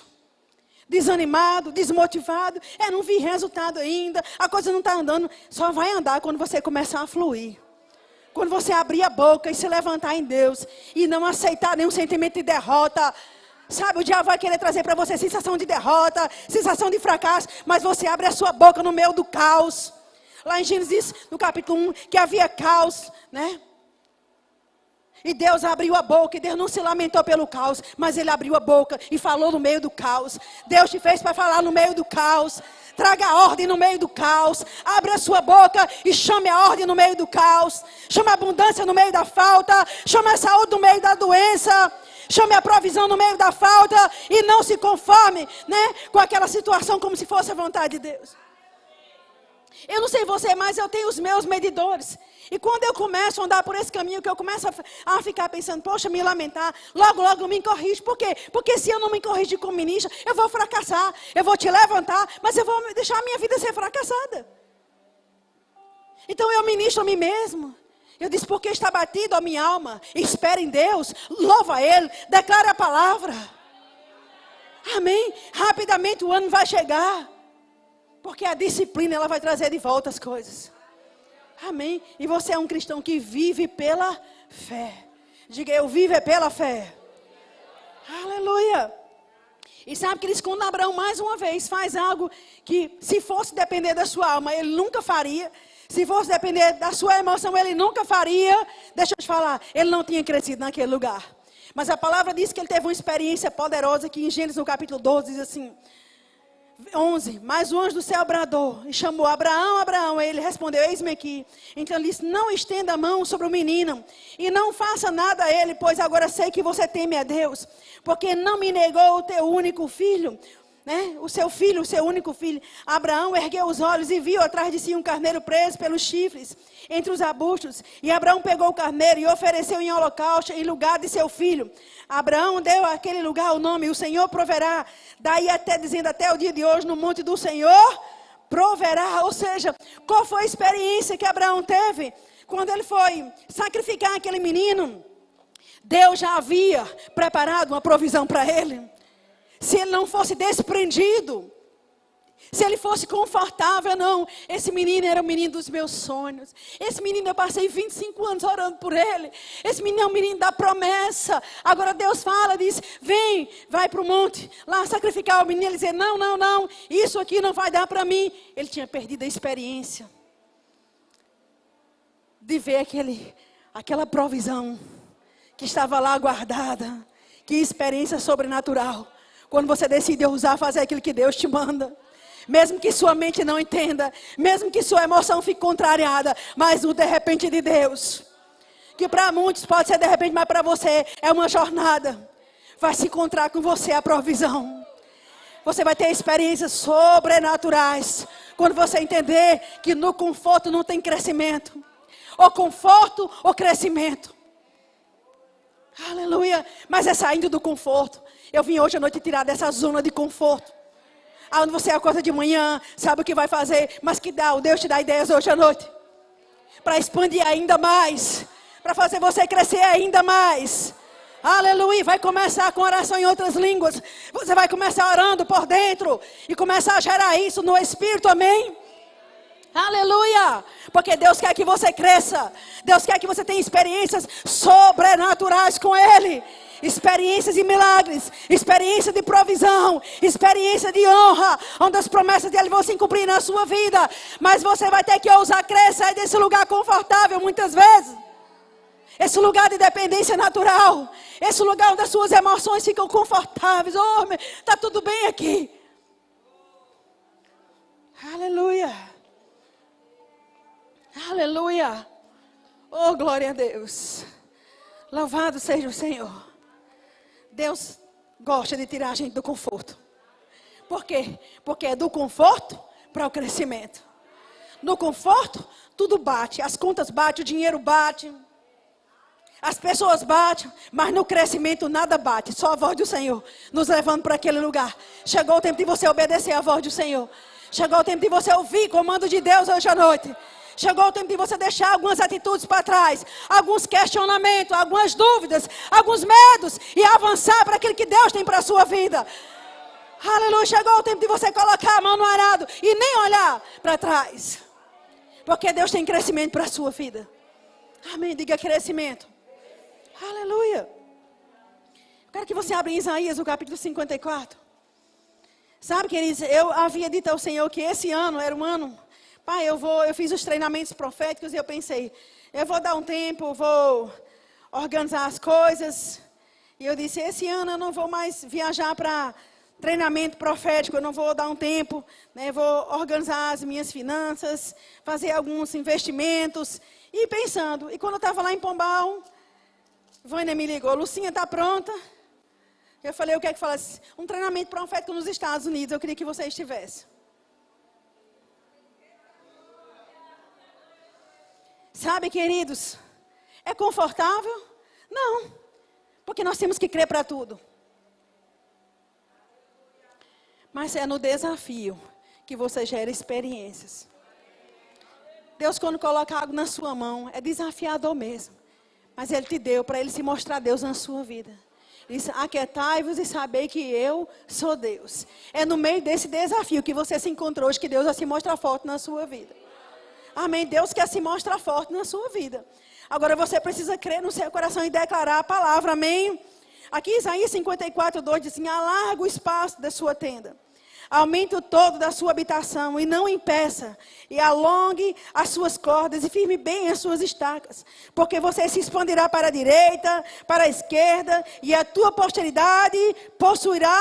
desanimado, desmotivado. Não vi resultado ainda, a coisa não está andando. Só vai andar quando você começar a fluir. Quando você abrir a boca e se levantar em Deus. E não aceitar nenhum sentimento de derrota. Sabe, o diabo vai querer trazer para você sensação de derrota, sensação de fracasso. Mas você abre a sua boca no meio do caos. Lá em Gênesis, no capítulo 1, que havia caos, né? E Deus abriu a boca, e Deus não se lamentou pelo caos, mas Ele abriu a boca e falou no meio do caos. Deus te fez para falar no meio do caos. Traga a ordem no meio do caos. Abra a sua boca e chame a ordem no meio do caos. Chame a abundância no meio da falta. Chame a saúde no meio da doença. Chame a provisão no meio da falta. E não se conforme, né, com aquela situação como se fosse a vontade de Deus. Eu não sei você, mas eu tenho os meus medidores. E quando eu começo a andar por esse caminho, que eu começo a ficar pensando, poxa, me lamentar, logo eu me corrijo. Por quê? Porque se eu não me corrigir como ministra, eu vou fracassar. Eu vou te levantar, mas eu vou deixar a minha vida ser fracassada. Então eu ministro a mim mesmo. Eu disse, porque está batido a minha alma. Espere em Deus, louva Ele, declare a palavra. Amém? Rapidamente o ano vai chegar. Porque a disciplina, ela vai trazer de volta as coisas. Amém? E você é um cristão que vive pela fé. Diga, eu vivo é pela fé. Aleluia. E sabe, queridos, quando Abraão mais uma vez faz algo que, se fosse depender da sua alma, ele nunca faria. Se fosse depender da sua emoção, ele nunca faria. Deixa eu te falar, ele não tinha crescido naquele lugar. Mas a palavra diz que ele teve uma experiência poderosa, que em Gênesis no capítulo 12 diz assim... 11, mas o anjo do céu bradou e chamou Abraão, Abraão. Ele respondeu, eis-me aqui. Então ele disse, não estenda a mão sobre o menino e não faça nada a ele, pois agora sei que você teme a Deus, porque não me negou o teu único filho, né? O seu filho, o seu único filho. Abraão ergueu os olhos e viu atrás de si um carneiro preso pelos chifres entre os arbustos. E Abraão pegou o carneiro e ofereceu em holocausto em lugar de seu filho. Abraão deu àquele lugar o nome, o Senhor proverá. Daí até dizendo, até o dia de hoje, no monte do Senhor proverá. Ou seja, qual foi a experiência que Abraão teve? Quando ele foi sacrificar aquele menino, Deus já havia preparado uma provisão para ele. Se ele não fosse desprendido, Se ele fosse confortável, não. Esse menino era o menino dos meus sonhos. Esse menino eu passei 25 anos orando por ele. Esse menino é o menino da promessa. Agora Deus fala, diz, vem, vai para o monte, lá sacrificar o menino. Ele diz, não, isso aqui não vai dar para mim. Ele tinha perdido a experiência de ver aquela provisão que estava lá guardada. Que experiência sobrenatural. Quando você decide ousar fazer aquilo que Deus te manda. Mesmo que sua mente não entenda. Mesmo que sua emoção fique contrariada. Mas o de repente de Deus. Que para muitos pode ser de repente, mas para você é uma jornada. Vai se encontrar com você a provisão. Você vai ter experiências sobrenaturais. Quando você entender que no conforto não tem crescimento. Ou conforto ou crescimento. Aleluia. Mas é saindo do conforto. Eu vim hoje à noite tirar dessa zona de conforto. Onde você acorda de manhã, sabe o que vai fazer, mas que Deus te dá ideias hoje à noite. Para expandir ainda mais. Para fazer você crescer ainda mais. Aleluia. Vai começar com oração em outras línguas. Você vai começar orando por dentro. E começar a gerar isso no Espírito, amém? Aleluia. Porque Deus quer que você cresça. Deus quer que você tenha experiências sobrenaturais com Ele. Experiências de milagres, experiência de provisão, experiência de honra, onde as promessas dele vão se cumprir na sua vida. Mas você vai ter que ousar crescer desse lugar confortável muitas vezes. Esse lugar de dependência natural. Esse lugar onde as suas emoções ficam confortáveis. Oh, está tudo bem aqui. Aleluia. Aleluia. Oh, glória a Deus. Louvado seja o Senhor. Deus gosta de tirar a gente do conforto. Por quê? Porque é do conforto para o crescimento. No conforto, tudo bate. As contas batem, o dinheiro bate. As pessoas batem. Mas no crescimento nada bate. Só a voz do Senhor nos levando para aquele lugar. Chegou o tempo de você obedecer à voz do Senhor. Chegou o tempo de você ouvir o comando de Deus hoje à noite. Chegou o tempo de você deixar algumas atitudes para trás, alguns questionamentos, algumas dúvidas, alguns medos e avançar para aquilo que Deus tem para a sua vida. Aleluia, chegou o tempo de você colocar a mão no arado e nem olhar para trás. Porque Deus tem crescimento para a sua vida. Amém, diga crescimento. Aleluia. Quero que você abra em Isaías, o capítulo 54. Sabe, queridos, eu havia dito ao Senhor que esse ano era um ano... Pai, eu fiz os treinamentos proféticos e eu pensei, eu vou dar um tempo, vou organizar as coisas. E eu disse, esse ano eu não vou mais viajar para treinamento profético, eu não vou dar um tempo, né, vou organizar as minhas finanças, fazer alguns investimentos. E pensando, e quando eu estava lá em Pombal, Vânia me ligou, Lucinha, está pronta? Eu falei, o que é que fala? Um treinamento profético nos Estados Unidos, eu queria que você estivesse. Sabe, queridos, é confortável? Não, porque nós temos que crer para tudo. Mas é no desafio que você gera experiências. Deus, quando coloca algo na sua mão, é desafiador mesmo. Mas Ele te deu para Ele se mostrar Deus na sua vida. Ele diz, aquietai-vos e sabei que eu sou Deus. É no meio desse desafio que você se encontrou hoje que Deus vai se mostrar forte na sua vida. Amém. Deus quer se mostrar forte na sua vida. Agora você precisa crer no seu coração e declarar a palavra. Amém. Aqui Isaías 54, 2 diz assim, alarga o espaço da sua tenda. Aumente o todo da sua habitação e não impeça. E alongue as suas cordas e firme bem as suas estacas. Porque você se expandirá para a direita, para a esquerda. E a tua posteridade possuirá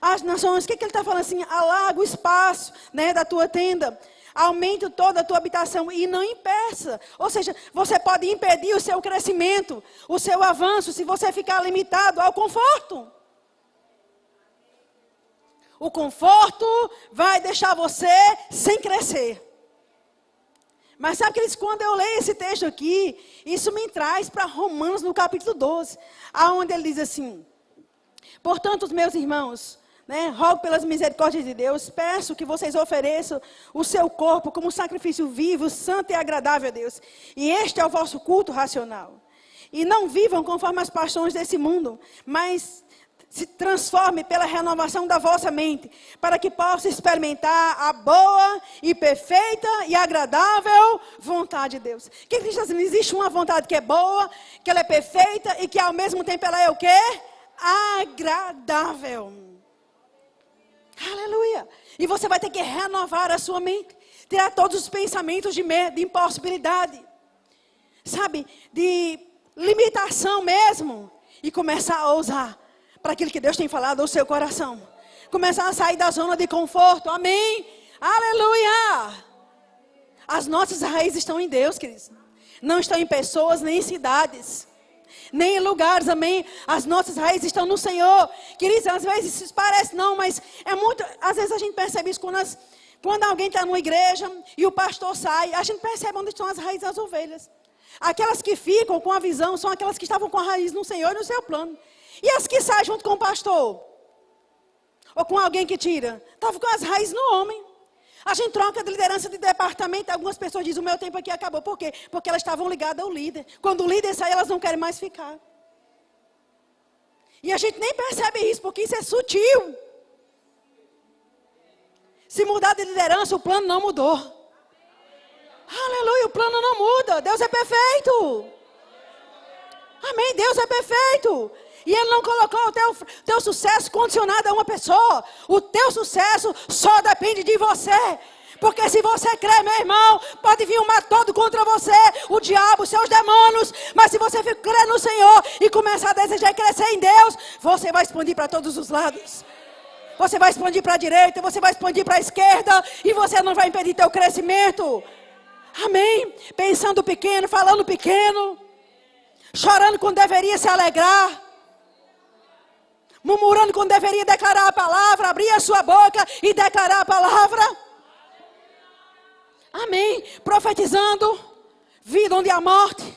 as nações. O que ele está falando assim? Alarga o espaço, né, da tua tenda. Aumente toda a tua habitação e não impeça. Ou seja, você pode impedir o seu crescimento, o seu avanço, se você ficar limitado ao conforto. O conforto vai deixar você sem crescer. Mas sabe, queridos, quando eu leio esse texto aqui, isso me traz para Romanos no capítulo 12, aonde ele diz assim, portanto, os meus irmãos, rogo pelas misericórdias de Deus, peço que vocês ofereçam o seu corpo como sacrifício vivo, santo e agradável a Deus. E este é o vosso culto racional. E não vivam conforme as paixões desse mundo, mas se transforme pela renovação da vossa mente, para que possa experimentar a boa e perfeita e agradável vontade de Deus. O que Cristo está dizendo? Existe uma vontade que é boa, que ela é perfeita e que ao mesmo tempo ela é o quê? Agradável. Aleluia. E você vai ter que renovar a sua mente, tirar todos os pensamentos de medo, de impossibilidade, sabe, de limitação mesmo, e começar a ousar para aquilo que Deus tem falado ao seu coração. Começar a sair da zona de conforto. Amém? Aleluia! As nossas raízes estão em Deus, queridos. Não estão em pessoas, nem em cidades, nem em lugares, amém? As nossas raízes estão no Senhor. Queridos, às vezes isso parece não, mas é muito... Às vezes a gente percebe isso quando alguém está numa igreja e o pastor sai. A gente percebe onde estão as raízes das ovelhas. Aquelas que ficam com a visão são aquelas que estavam com a raiz no Senhor e no seu plano. E as que saem junto com o pastor, ou com alguém que tira, estavam com as raízes no homem. A gente troca de liderança de departamento. Algumas pessoas dizem, o meu tempo aqui acabou. Por quê? Porque elas estavam ligadas ao líder. Quando o líder sai, elas não querem mais ficar. E a gente nem percebe isso, porque isso é sutil. Se mudar de liderança, o plano não mudou. Aleluia, o plano não muda. Deus é perfeito. Amém, Deus é perfeito. E Ele não colocou o teu sucesso condicionado a uma pessoa. O teu sucesso só depende de você. Porque se você crê, meu irmão, pode vir um mar todo contra você, o diabo, os seus demônios. Mas se você crer no Senhor e começar a desejar crescer em Deus, você vai expandir para todos os lados. Você vai expandir para a direita, você vai expandir para a esquerda. E você não vai impedir teu crescimento. Amém? Pensando pequeno, falando pequeno. Chorando quando deveria se alegrar. Murmurando quando deveria declarar a palavra, abrir a sua boca e declarar a palavra. Amém. Profetizando vida onde há morte.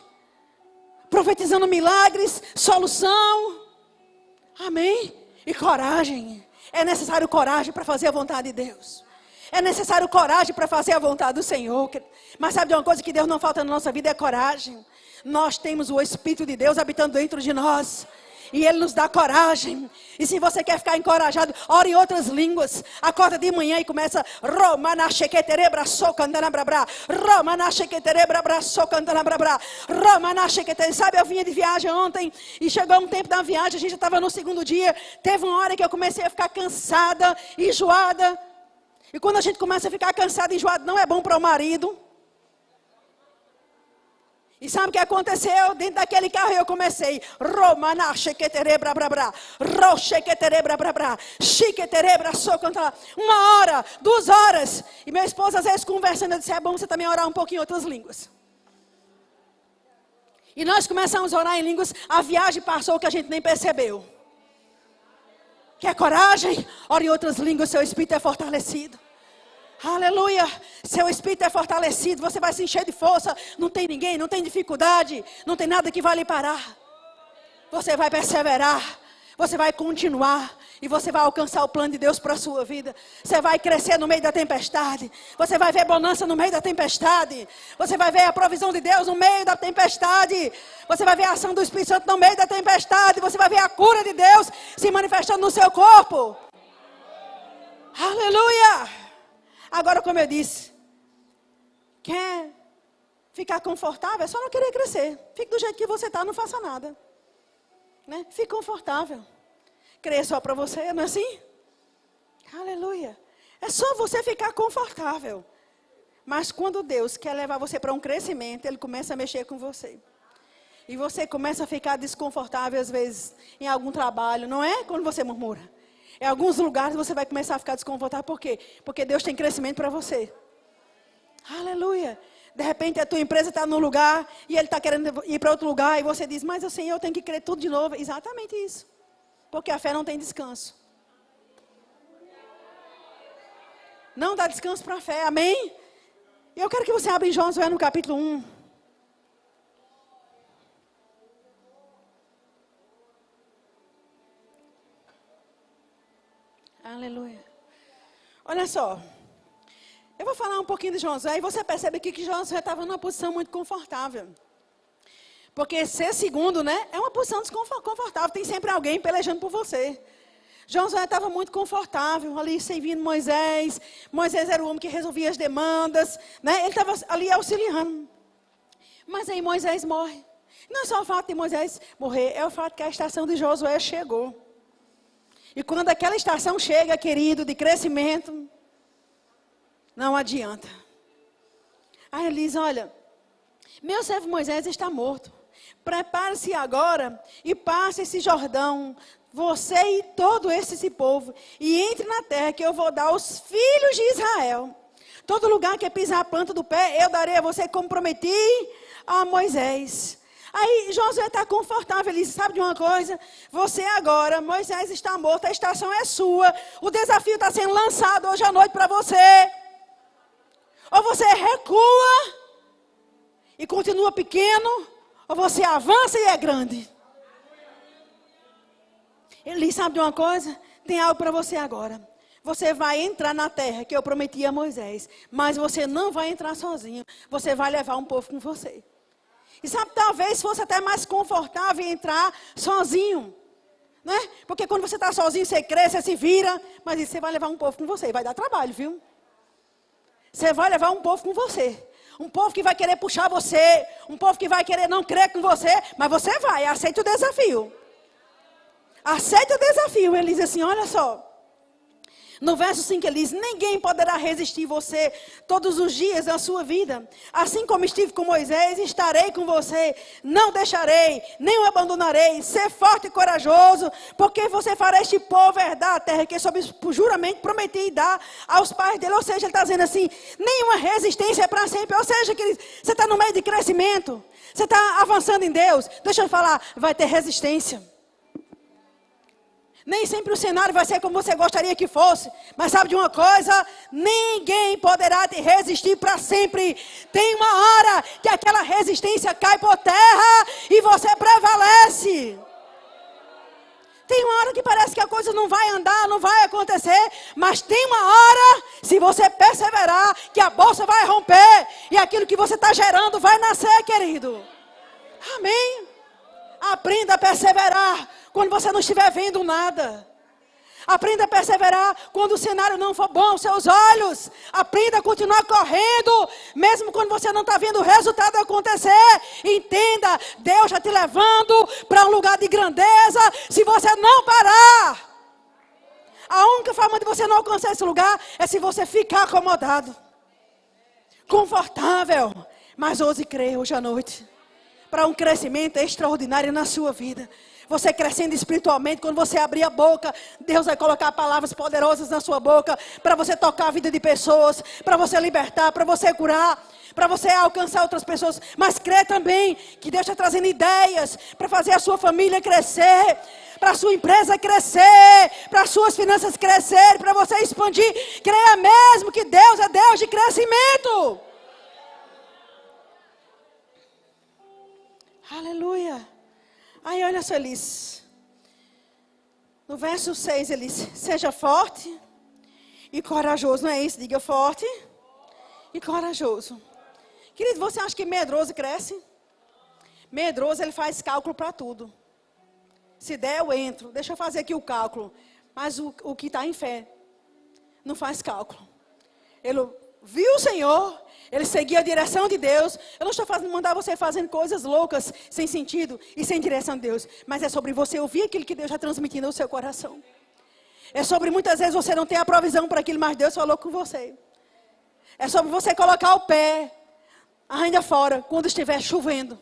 Profetizando milagres, solução. Amém. E coragem. É necessário coragem para fazer a vontade de Deus. É necessário coragem para fazer a vontade do Senhor. Mas sabe de uma coisa que Deus não falta na nossa vida? É coragem. Nós temos o Espírito de Deus habitando dentro de nós. E Ele nos dá coragem. E se você quer ficar encorajado, ore em outras línguas. Acorda de manhã e começa. Sabe, eu vinha de viagem ontem. E chegou um tempo da viagem. A gente já estava no segundo dia. Teve uma hora que eu comecei a ficar cansada, enjoada. E quando a gente começa a ficar cansada e enjoada, não é bom para o marido. E sabe o que aconteceu? Dentro daquele carro eu comecei. Uma hora, 2 horas. E meu esposo às vezes conversando, eu disse, é bom você também orar um pouquinho em outras línguas. E nós começamos a orar em línguas, a viagem passou que a gente nem percebeu. Quer coragem? Ore em outras línguas, seu espírito é fortalecido. Aleluia, seu espírito é fortalecido, você vai se encher de força, não tem ninguém, não tem dificuldade, não tem nada que vai lhe parar. Você vai perseverar, você vai continuar e você vai alcançar o plano de Deus para a sua vida. Você vai crescer no meio da tempestade, você vai ver bonança no meio da tempestade, você vai ver a provisão de Deus no meio da tempestade, você vai ver a ação do Espírito Santo no meio da tempestade, você vai ver a cura de Deus se manifestando no seu corpo. Aleluia! Agora, como eu disse, quer ficar confortável? É só não querer crescer. Fique do jeito que você está, não faça nada. Né? Fique confortável. Cresça só para você, não é assim? Aleluia. É só você ficar confortável. Mas quando Deus quer levar você para um crescimento, Ele começa a mexer com você. E você começa a ficar desconfortável, às vezes, em algum trabalho. Não é quando você murmura. Em alguns lugares você vai começar a ficar desconfortável. Por quê? Porque Deus tem crescimento para você. Aleluia. De repente a tua empresa está num lugar e Ele está querendo ir para outro lugar. E você diz, mas assim, eu tenho que crer tudo de novo. Exatamente isso. Porque a fé não tem descanso. Não dá descanso para a fé. Amém? E eu quero que você abra em Josué no capítulo 1. Aleluia. Olha só. Eu vou falar um pouquinho de Josué e você percebe aqui que Josué estava numa posição muito confortável. Porque ser segundo, né, é uma posição desconfortável. Tem sempre alguém pelejando por você. Josué estava muito confortável ali servindo Moisés. Moisés era o homem que resolvia as demandas, né? Ele estava ali auxiliando. Mas aí Moisés morre. Não é só o fato de Moisés morrer, é o fato que a estação de Josué chegou. E quando aquela estação chega, querido, de crescimento, não adianta. Aí ele diz, olha, meu servo Moisés está morto. Prepare-se agora e passe esse Jordão, você e todo esse povo, e entre na terra que eu vou dar aos filhos de Israel. Todo lugar que pisar a planta do pé, eu darei a você como prometi a Moisés. Aí Josué está confortável, ele diz, sabe de uma coisa? Você agora, Moisés está morto, a estação é sua. O desafio está sendo lançado hoje à noite para você. Ou você recua e continua pequeno, ou você avança e é grande. Ele diz, sabe de uma coisa? Tem algo para você agora. Você vai entrar na terra que eu prometi a Moisés. Mas você não vai entrar sozinho. Você vai levar um povo com você. E sabe, talvez fosse até mais confortável entrar sozinho. Né? Porque quando você está sozinho, você cresce, você se vira. Mas você vai levar um povo com você. Vai dar trabalho, viu? Você vai levar um povo com você. Um povo que vai querer puxar você. Um povo que vai querer não crer com você. Mas você vai, aceita o desafio. Aceita o desafio. Ele diz assim, olha só. No verso 5 ele diz, ninguém poderá resistir você todos os dias da sua vida. Assim como estive com Moisés, estarei com você. Não deixarei, nem o abandonarei. Ser forte e corajoso, porque você fará este povo herdar a terra que sob juramento prometi dar aos pais dele. Ou seja, ele está dizendo assim, nenhuma resistência é para sempre. Ou seja, que você está no meio de crescimento. Você está avançando em Deus. Deixa eu falar, vai ter resistência. Nem sempre o cenário vai ser como você gostaria que fosse. Mas sabe de uma coisa? Ninguém poderá te resistir para sempre. Tem uma hora que aquela resistência cai por terra e você prevalece. Tem uma hora que parece que a coisa não vai andar, não vai acontecer. Mas tem uma hora, se você perseverar, que a bolsa vai romper. E aquilo que você está gerando vai nascer, querido. Amém? Aprenda a perseverar quando você não estiver vendo nada. Aprenda a perseverar quando o cenário não for bom aos seus olhos. Aprenda a continuar correndo, mesmo quando você não está vendo o resultado acontecer. Entenda, Deus está te levando para um lugar de grandeza se você não parar. A única forma de você não alcançar esse lugar é se você ficar acomodado. Confortável. Mas ouse crer hoje à noite. Para um crescimento extraordinário na sua vida. Você crescendo espiritualmente, quando você abrir a boca, Deus vai colocar palavras poderosas na sua boca, para você tocar a vida de pessoas, para você libertar, para você curar, para você alcançar outras pessoas. Mas crê também que Deus está trazendo ideias para fazer a sua família crescer, para a sua empresa crescer, para as suas finanças crescer, para você expandir. Creia mesmo que Deus é Deus de crescimento. Aleluia. Aí olha só, ele diz, no verso 6 ele diz, seja forte e corajoso, não é isso? Diga forte e corajoso. Querido, você acha que medroso cresce? Medroso, ele faz cálculo para tudo. Se der, eu entro. Deixa eu fazer aqui o cálculo. Mas o que está em fé não faz cálculo. Ele viu o Senhor, ele seguia a direção de Deus. Eu não estou mandar você fazendo coisas loucas, sem sentido e sem direção de Deus. Mas é sobre você ouvir aquilo que Deus está transmitindo ao seu coração. É sobre muitas vezes você não ter a provisão para aquilo, mas Deus falou com você. É sobre você colocar o pé ainda fora, quando estiver chovendo.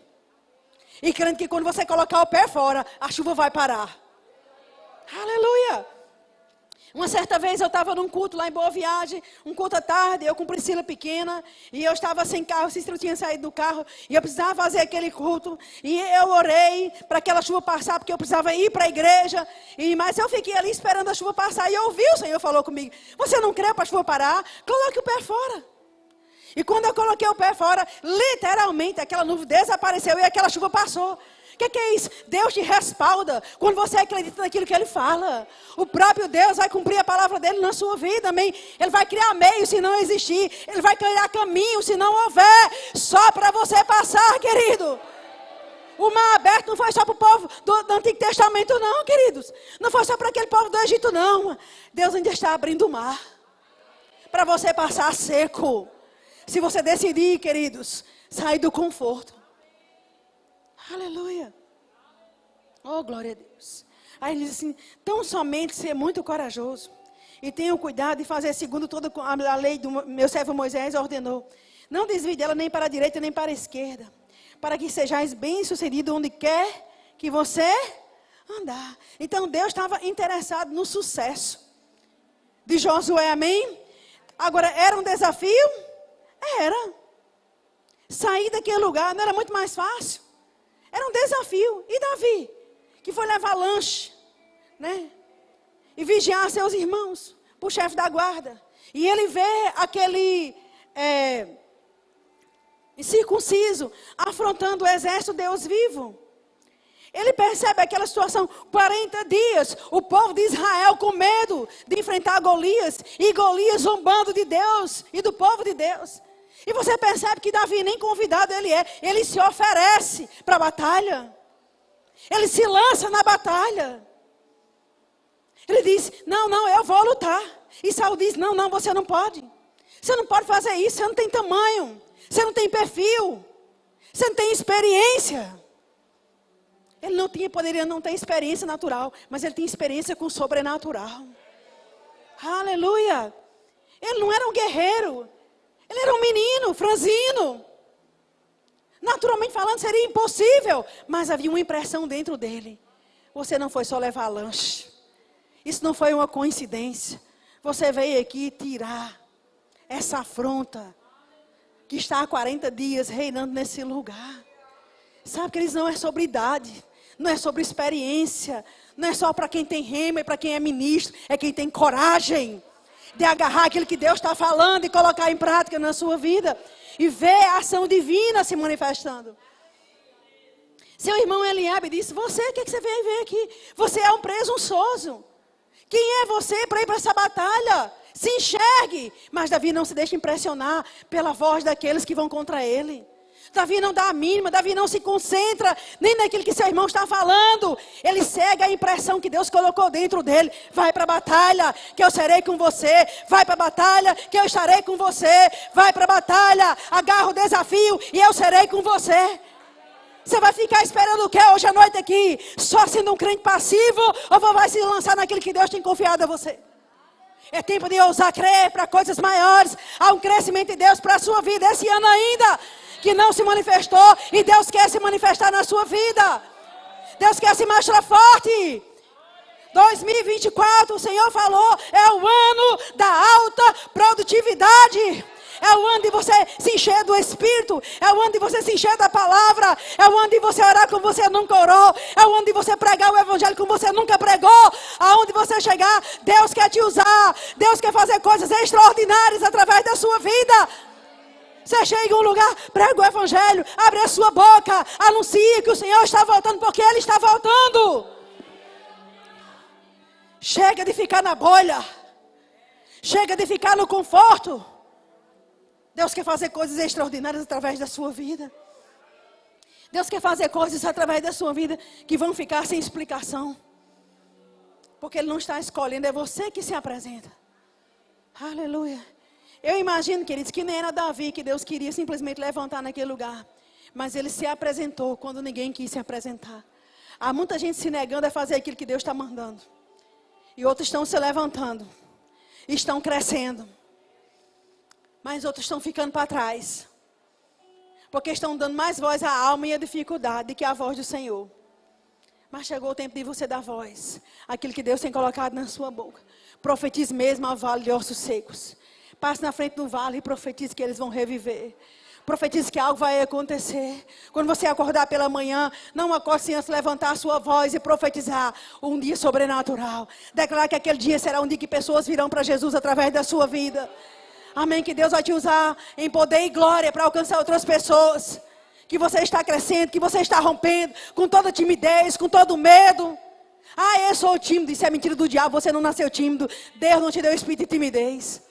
E crendo que quando você colocar o pé fora, a chuva vai parar. Aleluia! Uma certa vez eu estava num culto lá em Boa Viagem, um culto à tarde, eu com Priscila pequena, e eu estava sem carro, eu tinha saído do carro, e eu precisava fazer aquele culto, e eu orei para aquela chuva passar, porque eu precisava ir para a igreja, mas eu fiquei ali esperando a chuva passar, e eu ouvi o Senhor falou comigo, você não crê para a chuva parar? Coloque o pé fora. E quando eu coloquei o pé fora, literalmente aquela nuvem desapareceu e aquela chuva passou. O que é isso? Deus te respalda quando você acredita naquilo que Ele fala. O próprio Deus vai cumprir a palavra dEle na sua vida, amém? Ele vai criar meio se não existir. Ele vai criar caminho se não houver. Só para você passar, querido. O mar aberto não foi só para o povo do Antigo Testamento, não, queridos. Não foi só para aquele povo do Egito, não. Deus ainda está abrindo o mar para você passar seco. Se você decidir, queridos, sair do conforto. Aleluia. Oh, glória a Deus. Aí ele diz assim, tão somente ser muito corajoso. E tenham cuidado de fazer segundo toda a lei do meu servo Moisés ordenou. Não desvie dela nem para a direita nem para a esquerda. Para que sejais bem-sucedido onde quer que você andar. Então Deus estava interessado no sucesso de Josué, amém? Agora, era um desafio? Era. Sair daquele lugar não era muito mais fácil? Era um desafio. E Davi, que foi levar lanche, né? E vigiar seus irmãos, para o chefe da guarda. E ele vê aquele incircunciso afrontando o exército de Deus vivo. Ele percebe aquela situação, 40 dias, o povo de Israel com medo de enfrentar Golias, e Golias zombando de Deus e do povo de Deus. E você percebe que Davi nem convidado ele é, ele se oferece para a batalha. Ele se lança na batalha. Ele diz, não, eu vou lutar. E Saul diz, não, você não pode. Você não pode fazer isso, você não tem tamanho. Você não tem perfil. Você não tem experiência. Ele poderia não ter experiência natural, mas ele tinha experiência com o sobrenatural. Aleluia. Ele não era um guerreiro. Ele era um menino, franzino. Naturalmente falando, seria impossível. Mas havia uma impressão dentro dele. Você não foi só levar lanche. Isso não foi uma coincidência. Você veio aqui tirar essa afronta que está há 40 dias reinando nesse lugar. Sabe que eles não é sobre idade, não é sobre experiência, não é só para quem tem rema e para quem é ministro, é quem tem coragem de agarrar aquilo que Deus está falando e colocar em prática na sua vida e ver a ação divina se manifestando. Seu irmão Eliabe disse, o que você veio ver aqui? Você é um presunçoso. Quem é você para ir para essa batalha? Se enxergue. Mas Davi não se deixa impressionar pela voz daqueles que vão contra ele. Davi não dá a mínima, Davi não se concentra nem naquilo que seu irmão está falando. Ele segue a impressão que Deus colocou dentro dele. Vai para a batalha, que eu serei com você. Vai para a batalha, que eu estarei com você. Vai para a batalha, agarra o desafio e eu serei com você. Você vai ficar esperando o que hoje à noite aqui? Só sendo um crente passivo? Ou vai se lançar naquilo que Deus tem confiado a você? É tempo de ousar crer para coisas maiores. Há um crescimento de Deus para a sua vida esse ano ainda, que não se manifestou. E Deus quer se manifestar na sua vida. Deus quer se mostrar forte. 2024, o Senhor falou, é o ano da alta produtividade. É o ano de você se encher do Espírito. É o ano de você se encher da palavra. É o ano de você orar como você nunca orou. É o ano de você pregar o Evangelho como você nunca pregou. Aonde você chegar, Deus quer te usar. Deus quer fazer coisas extraordinárias através da sua vida. Você chega em um lugar, prega o Evangelho, abre a sua boca, anuncie que o Senhor está voltando, porque Ele está voltando. Chega de ficar na bolha. Chega de ficar no conforto. Deus quer fazer coisas extraordinárias através da sua vida. Deus quer fazer coisas através da sua vida que vão ficar sem explicação. Porque Ele não está escolhendo, é você que se apresenta. Aleluia. Eu imagino, queridos, que nem era Davi que Deus queria simplesmente levantar naquele lugar. Mas ele se apresentou quando ninguém quis se apresentar. Há muita gente se negando a fazer aquilo que Deus está mandando. E outros estão se levantando. Estão crescendo. Mas outros estão ficando para trás. Porque estão dando mais voz à alma e à dificuldade do que à voz do Senhor. Mas chegou o tempo de você dar voz àquilo que Deus tem colocado na sua boca. Profetize mesmo ao vale de ossos secos. Passe na frente do vale e profetize que eles vão reviver. Profetize que algo vai acontecer. Quando você acordar pela manhã, não acorde sem antes levantar a sua voz e profetizar um dia sobrenatural. Declarar que aquele dia será um dia que pessoas virão para Jesus através da sua vida. Amém, que Deus vai te usar em poder e glória para alcançar outras pessoas. Que você está crescendo, que você está rompendo com toda timidez, com todo medo. Eu sou tímido, isso é mentira do diabo, você não nasceu tímido. Deus não te deu espírito de timidez,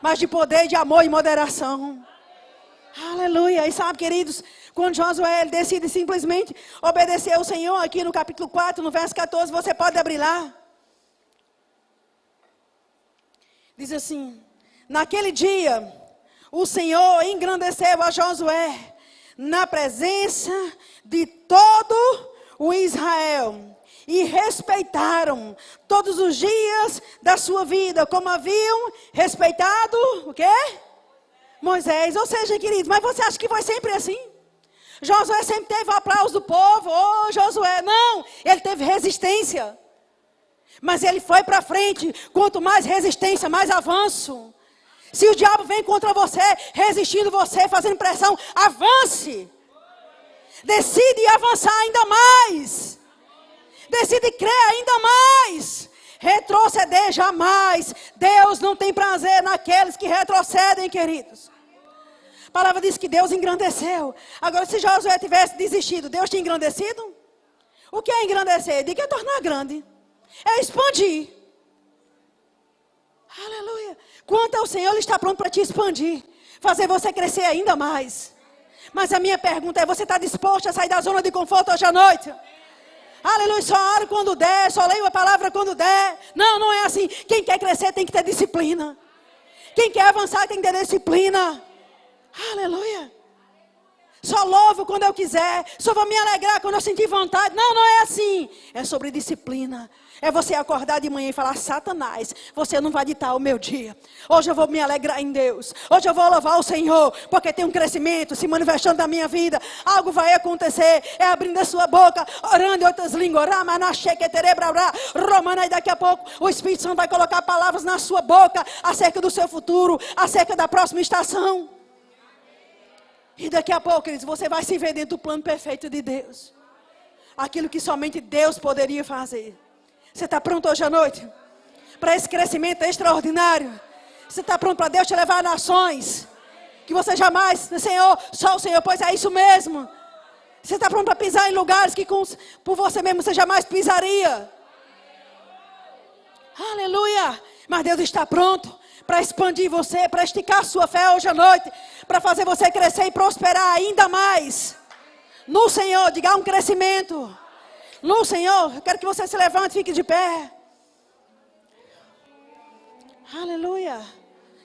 mas de poder, de amor e moderação. Aleluia. E sabe, queridos, Quando Josué ele decide simplesmente obedecer ao Senhor, aqui no capítulo 4, no verso 14, você pode abrir lá. Diz assim: naquele dia, o Senhor engrandeceu a Josué na presença de todo o Israel. E respeitaram todos os dias da sua vida, como haviam respeitado o quê? Moisés. Ou seja, querido, mas você acha que foi sempre assim? Josué sempre teve o aplauso do povo. Oh, Josué, não, ele teve resistência. Mas ele foi para frente. Quanto mais resistência, mais avanço. Se o diabo vem contra você, resistindo você, fazendo pressão, avance. Decide avançar ainda mais. Decide crer ainda mais. Retroceder jamais. Deus não tem prazer naqueles que retrocedem, queridos. A palavra diz que Deus engrandeceu. Agora, se Josué tivesse desistido, Deus tinha engrandecido? O que é engrandecer? Diga, é tornar grande. É expandir. Aleluia. Quanto ao Senhor, Ele está pronto para te expandir. Fazer você crescer ainda mais. Mas a minha pergunta é, você está disposto a sair da zona de conforto hoje à noite? Aleluia, só oro quando der, só leio a palavra quando der. Não, não é assim. Quem quer crescer tem que ter disciplina. Quem quer avançar tem que ter disciplina. Aleluia. Só louvo quando eu quiser. Só vou me alegrar quando eu sentir vontade. Não, não é assim. É sobre disciplina. É você acordar de manhã e falar: Satanás, você não vai ditar o meu dia. Hoje eu vou me alegrar em Deus. Hoje eu vou louvar o Senhor. Porque tem um crescimento se manifestando na minha vida. Algo vai acontecer. É abrindo a sua boca, orando em outras línguas. Romana, e daqui a pouco o Espírito Santo vai colocar palavras na sua boca acerca do seu futuro, acerca da próxima estação. E daqui a pouco, queridos, você vai se ver dentro do plano perfeito de Deus. Aquilo que somente Deus poderia fazer. Você está pronto hoje à noite? Para esse crescimento extraordinário? Você está pronto para Deus te levar a nações? Que você jamais, Senhor, só o Senhor, pois é isso mesmo. Você está pronto para pisar em lugares que por você mesmo você jamais pisaria? Aleluia! Mas Deus está pronto para expandir você, para esticar a sua fé hoje à noite, para fazer você crescer e prosperar ainda mais. No Senhor, diga, há um crescimento. No Senhor, eu quero que você se levante e fique de pé. Aleluia.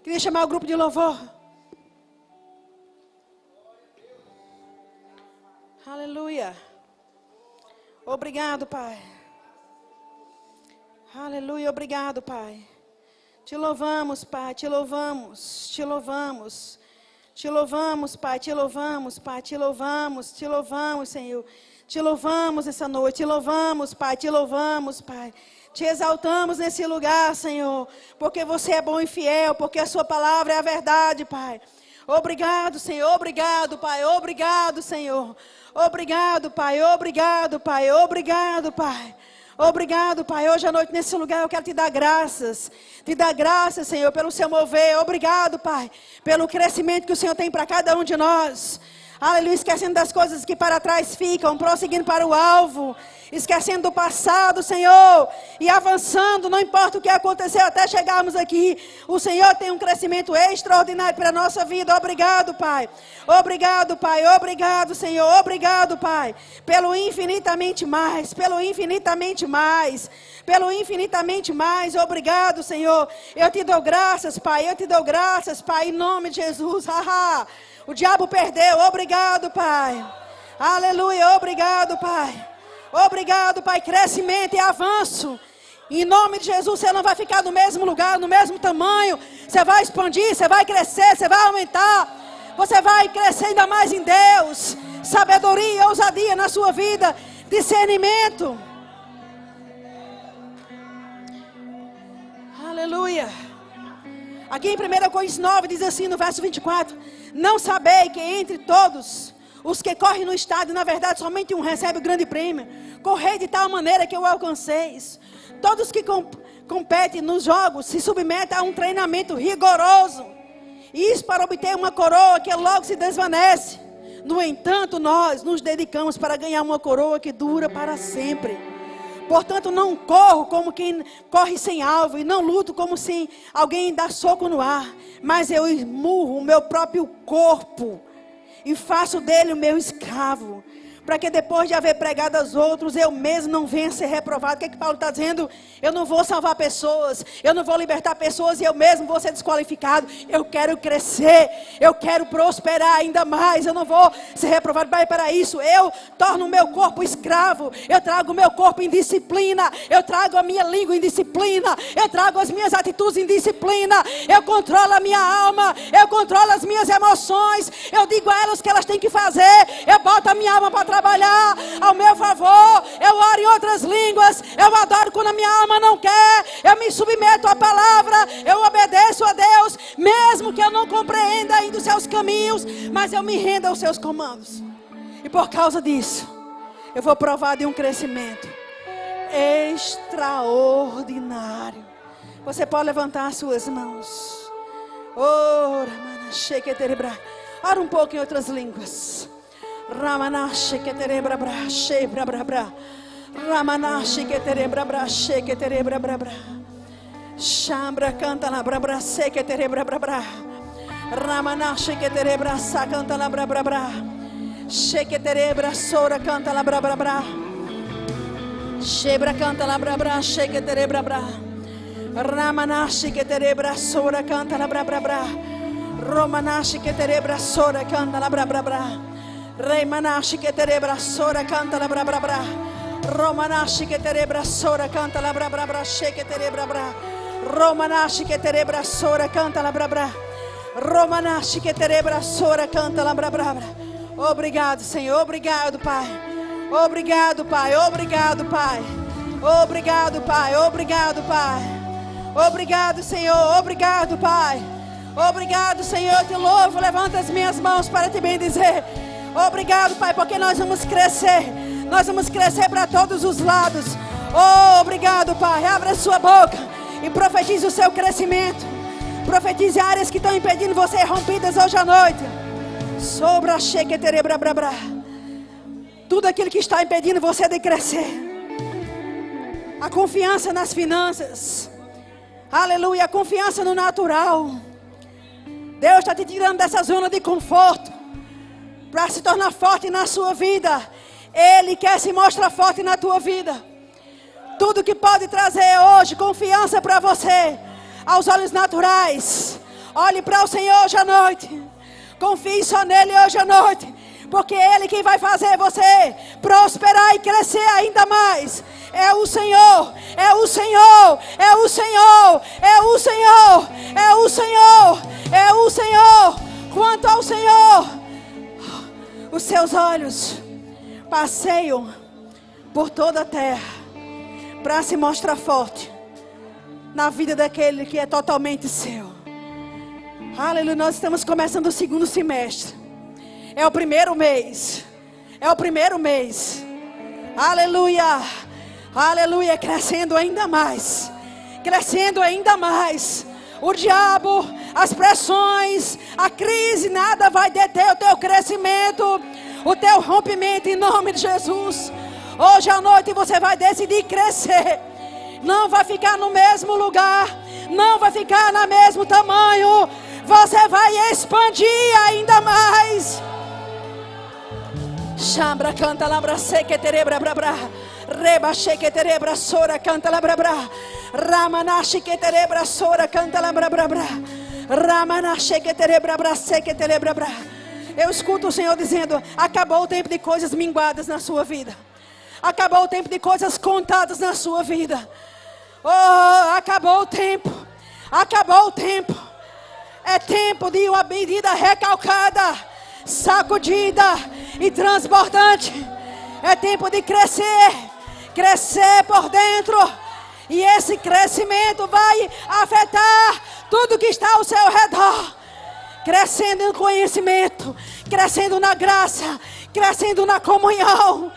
Queria chamar o grupo de louvor. Aleluia. Obrigado, Pai. Aleluia, obrigado, Pai. Te louvamos, Pai, te louvamos, te louvamos. Te louvamos, Pai, te louvamos, Pai, te louvamos, Senhor. Te louvamos essa noite, te louvamos, Pai, te louvamos, Pai. Te exaltamos nesse lugar, Senhor, porque você é bom e fiel, porque a sua palavra é a verdade, Pai. Obrigado, Senhor, obrigado, Pai, obrigado, Senhor. Obrigado, Pai, obrigado, Pai, obrigado, Pai. Obrigado, Pai, hoje à noite nesse lugar eu quero te dar graças. Te dar graças, Senhor, pelo seu mover. Obrigado, Pai, pelo crescimento que o Senhor tem para cada um de nós. Aleluia, esquecendo das coisas que para trás ficam, prosseguindo para o alvo, esquecendo do passado, Senhor, e avançando, não importa o que aconteceu até chegarmos aqui. O Senhor tem um crescimento extraordinário para a nossa vida. Obrigado, Pai. Obrigado, Pai. Obrigado, Senhor. Obrigado, Pai, pelo infinitamente mais, pelo infinitamente mais, pelo infinitamente mais. Obrigado, Senhor. Eu te dou graças, Pai. Eu te dou graças, Pai, em nome de Jesus. O diabo perdeu. Obrigado, Pai. Aleluia. Obrigado, Pai. Obrigado, Pai. Crescimento e avanço. Em nome de Jesus, você não vai ficar no mesmo lugar, no mesmo tamanho. Você vai expandir, você vai crescer, você vai aumentar. Você vai crescer ainda mais em Deus. Sabedoria, ousadia na sua vida. Discernimento. Aleluia. Aqui em 1 Coríntios 9 diz assim no verso 24: não sabei que entre todos os que correm no estádio, na verdade somente um recebe o grande prêmio. Correi de tal maneira que o alcanceis. Todos que competem nos jogos se submetem a um treinamento rigoroso. Isso para obter uma coroa que logo se desvanece. No entanto, nós nos dedicamos para ganhar uma coroa que dura para sempre. Portanto, não corro como quem corre sem alvo, e não luto como se alguém dá soco no ar, mas eu esmurro o meu próprio corpo e faço dele o meu escravo, para que depois de haver pregado aos outros, eu mesmo não venha ser reprovado. O que é que Paulo está dizendo? Eu não vou salvar pessoas, eu não vou libertar pessoas e eu mesmo vou ser desqualificado. Eu quero crescer, eu quero prosperar ainda mais, eu não vou ser reprovado. Mas para isso, eu torno o meu corpo escravo, eu trago o meu corpo em disciplina, eu trago a minha língua em disciplina, eu trago as minhas atitudes em disciplina, eu controlo a minha alma, eu controlo as minhas emoções, eu digo a elas o que elas têm que fazer, eu boto a minha alma para trabalhar ao meu favor, eu oro em outras línguas, eu adoro quando a minha alma não quer, eu me submeto à palavra, eu obedeço a Deus, mesmo que eu não compreenda ainda os seus caminhos, mas eu me rendo aos seus comandos. E por causa disso, eu vou provar de um crescimento extraordinário. Você pode levantar as suas mãos. Ora um pouco em outras línguas. Ramanashi que terebra bra, shebra bra bra. Ramanashi que terebra bra, she que terebra bra bra. Shambra canta la bra bra, se que terebra bra bra. Ramanashi que terebra sa canta la bra bra bra. She que terebra sora canta la bra bra bra. Shebra canta la bra bra, she que terebra bra. Ramanashi que terebra sora canta la bra bra bra. Romanashi que terebra sora canta la bra bra bra. Remanashi que terebra sora canta la bra bra bra. Romanashi que terebra sora canta la bra bra bra. She que terebra bra. Romanashi que terebra sora canta la bra bra. Romanashi que terebra sora canta la bra bra bra. Obrigado, Senhor, obrigado, Pai. Obrigado, Pai, obrigado, Pai. Obrigado, Pai, obrigado, Pai. Obrigado, Senhor, obrigado, Pai. Obrigado, Senhor, eu te louvo, levanto as minhas mãos para te bendizer. Obrigado, Pai, porque nós vamos crescer. Nós vamos crescer para todos os lados. Oh, obrigado, Pai. Abra a sua boca e profetize o seu crescimento. Profetize áreas que estão impedindo você rompidas hoje à noite. Sobra cheque terebra bra bra. Tudo aquilo que está impedindo você de crescer. A confiança nas finanças. Aleluia, a confiança no natural. Deus está te tirando dessa zona de conforto para se tornar forte na sua vida. Ele quer se mostrar forte na tua vida. Tudo que pode trazer hoje confiança para você, aos olhos naturais, olhe para o Senhor hoje à noite. Confie só nele hoje à noite, porque é Ele quem vai fazer você prosperar e crescer ainda mais. É o Senhor, é o Senhor, é o Senhor, é o Senhor, é o Senhor, é o Senhor. Quanto ao Senhor, os seus olhos passeiam por toda a terra para se mostrar forte na vida daquele que é totalmente seu. Aleluia, nós estamos começando o segundo semestre. É o primeiro mês. É o primeiro mês. Aleluia. Aleluia, crescendo ainda mais. Crescendo ainda mais. O diabo, as pressões, a crise, nada vai deter o teu crescimento, o teu rompimento em nome de Jesus. Hoje à noite você vai decidir crescer. Não vai ficar no mesmo lugar. Não vai ficar no mesmo tamanho. Você vai expandir ainda mais. Chambra canta labra seque terebra brabra. Reba cheque terebra sora canta labra bra. Ramanashi que terebra sora canta labra brabra. Ramanashi que terebra bra seque terebra bra. Eu escuto o Senhor dizendo: acabou o tempo de coisas minguadas na sua vida. Acabou o tempo de coisas contadas na sua vida. Oh, acabou o tempo. Acabou o tempo. É tempo de uma medida recalcada, sacudida e transbordante. É tempo de crescer. Crescer por dentro. E esse crescimento vai afetar tudo que está ao seu redor. Crescendo em conhecimento. Crescendo na graça. Crescendo na comunhão.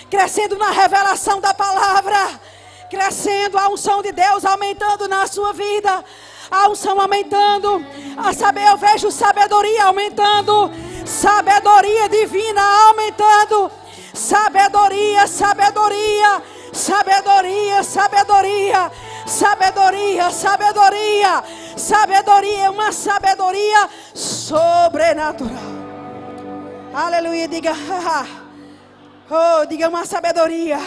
Crescendo na revelação da palavra. Crescendo a unção de Deus aumentando na sua vida. A unção aumentando. A saber, eu vejo sabedoria aumentando. Sabedoria divina aumentando. Sabedoria, sabedoria. Sabedoria, sabedoria. Sabedoria, sabedoria. Sabedoria, uma sabedoria sobrenatural. Aleluia. Diga, oh, diga uma sabedoria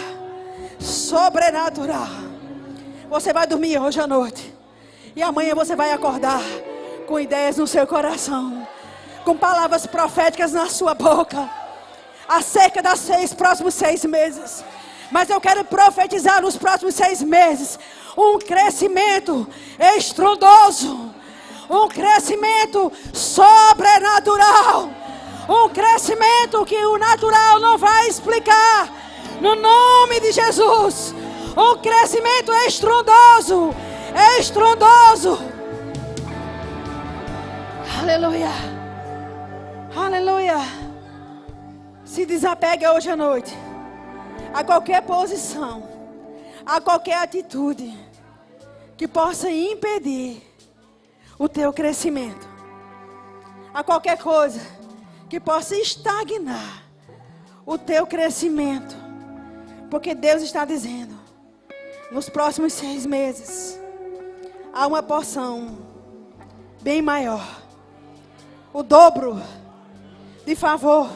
sobrenatural. Você vai dormir hoje à noite. E amanhã você vai acordar com ideias no seu coração. Com palavras proféticas na sua boca. Acerca dos próximos 6 meses. Mas eu quero profetizar nos próximos 6 meses. Um crescimento estrondoso. Um crescimento sobrenatural. Um crescimento que o natural não vai explicar. No nome de Jesus. Um crescimento estrondoso. Estrondoso. Aleluia. Aleluia. Se desapegue hoje à noite. A qualquer posição. A qualquer atitude. Que possa impedir o teu crescimento. A qualquer coisa que possa estagnar o teu crescimento. Porque Deus está dizendo, nos próximos 6 meses, há uma porção bem maior. O dobro de favor.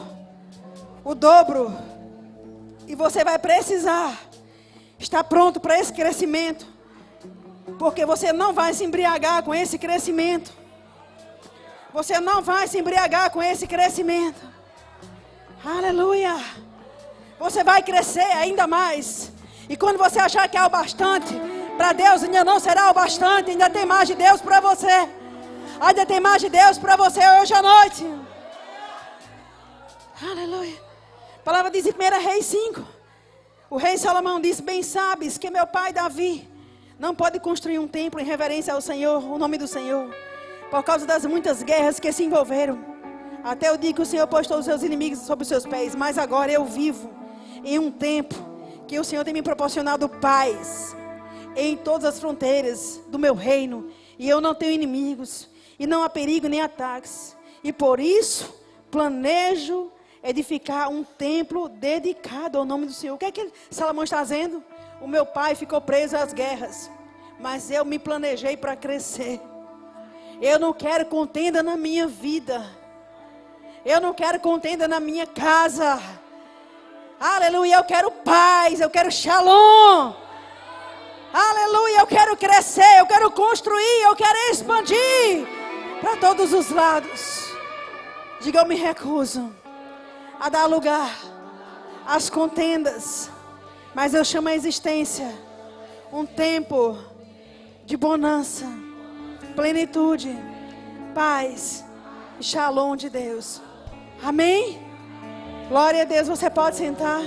O dobro. E você vai precisar estar pronto para esse crescimento. Porque você não vai se embriagar com esse crescimento. Você não vai se embriagar com esse crescimento. Aleluia. Você vai crescer ainda mais. E quando você achar que é o bastante, para Deus ainda não será o bastante. Ainda tem mais de Deus para você. Ainda tem mais de Deus para você hoje à noite. Aleluia. A palavra diz em 1 Reis 5. O rei Salomão disse, bem sabes que meu pai Davi não pode construir um templo em reverência ao Senhor, o nome do Senhor, por causa das muitas guerras que se envolveram. Até o dia que o Senhor postou os seus inimigos sob os seus pés. Mas agora eu vivo em um tempo que o Senhor tem me proporcionado paz em todas as fronteiras do meu reino. E eu não tenho inimigos, e não há perigo nem ataques. E por isso planejo edificar um templo dedicado ao nome do Senhor. O que é que Salomão está dizendo? O meu pai ficou preso às guerras, mas eu me planejei para crescer. Eu não quero contenda na minha vida. Eu não quero contenda na minha casa. Aleluia, eu quero paz, eu quero shalom. Aleluia, eu quero crescer, eu quero construir, eu quero expandir para todos os lados. Diga, eu me recuso a dar lugar às contendas. Mas eu chamo a existência um tempo de bonança, plenitude, paz e shalom de Deus. Amém? Glória a Deus, você pode sentar.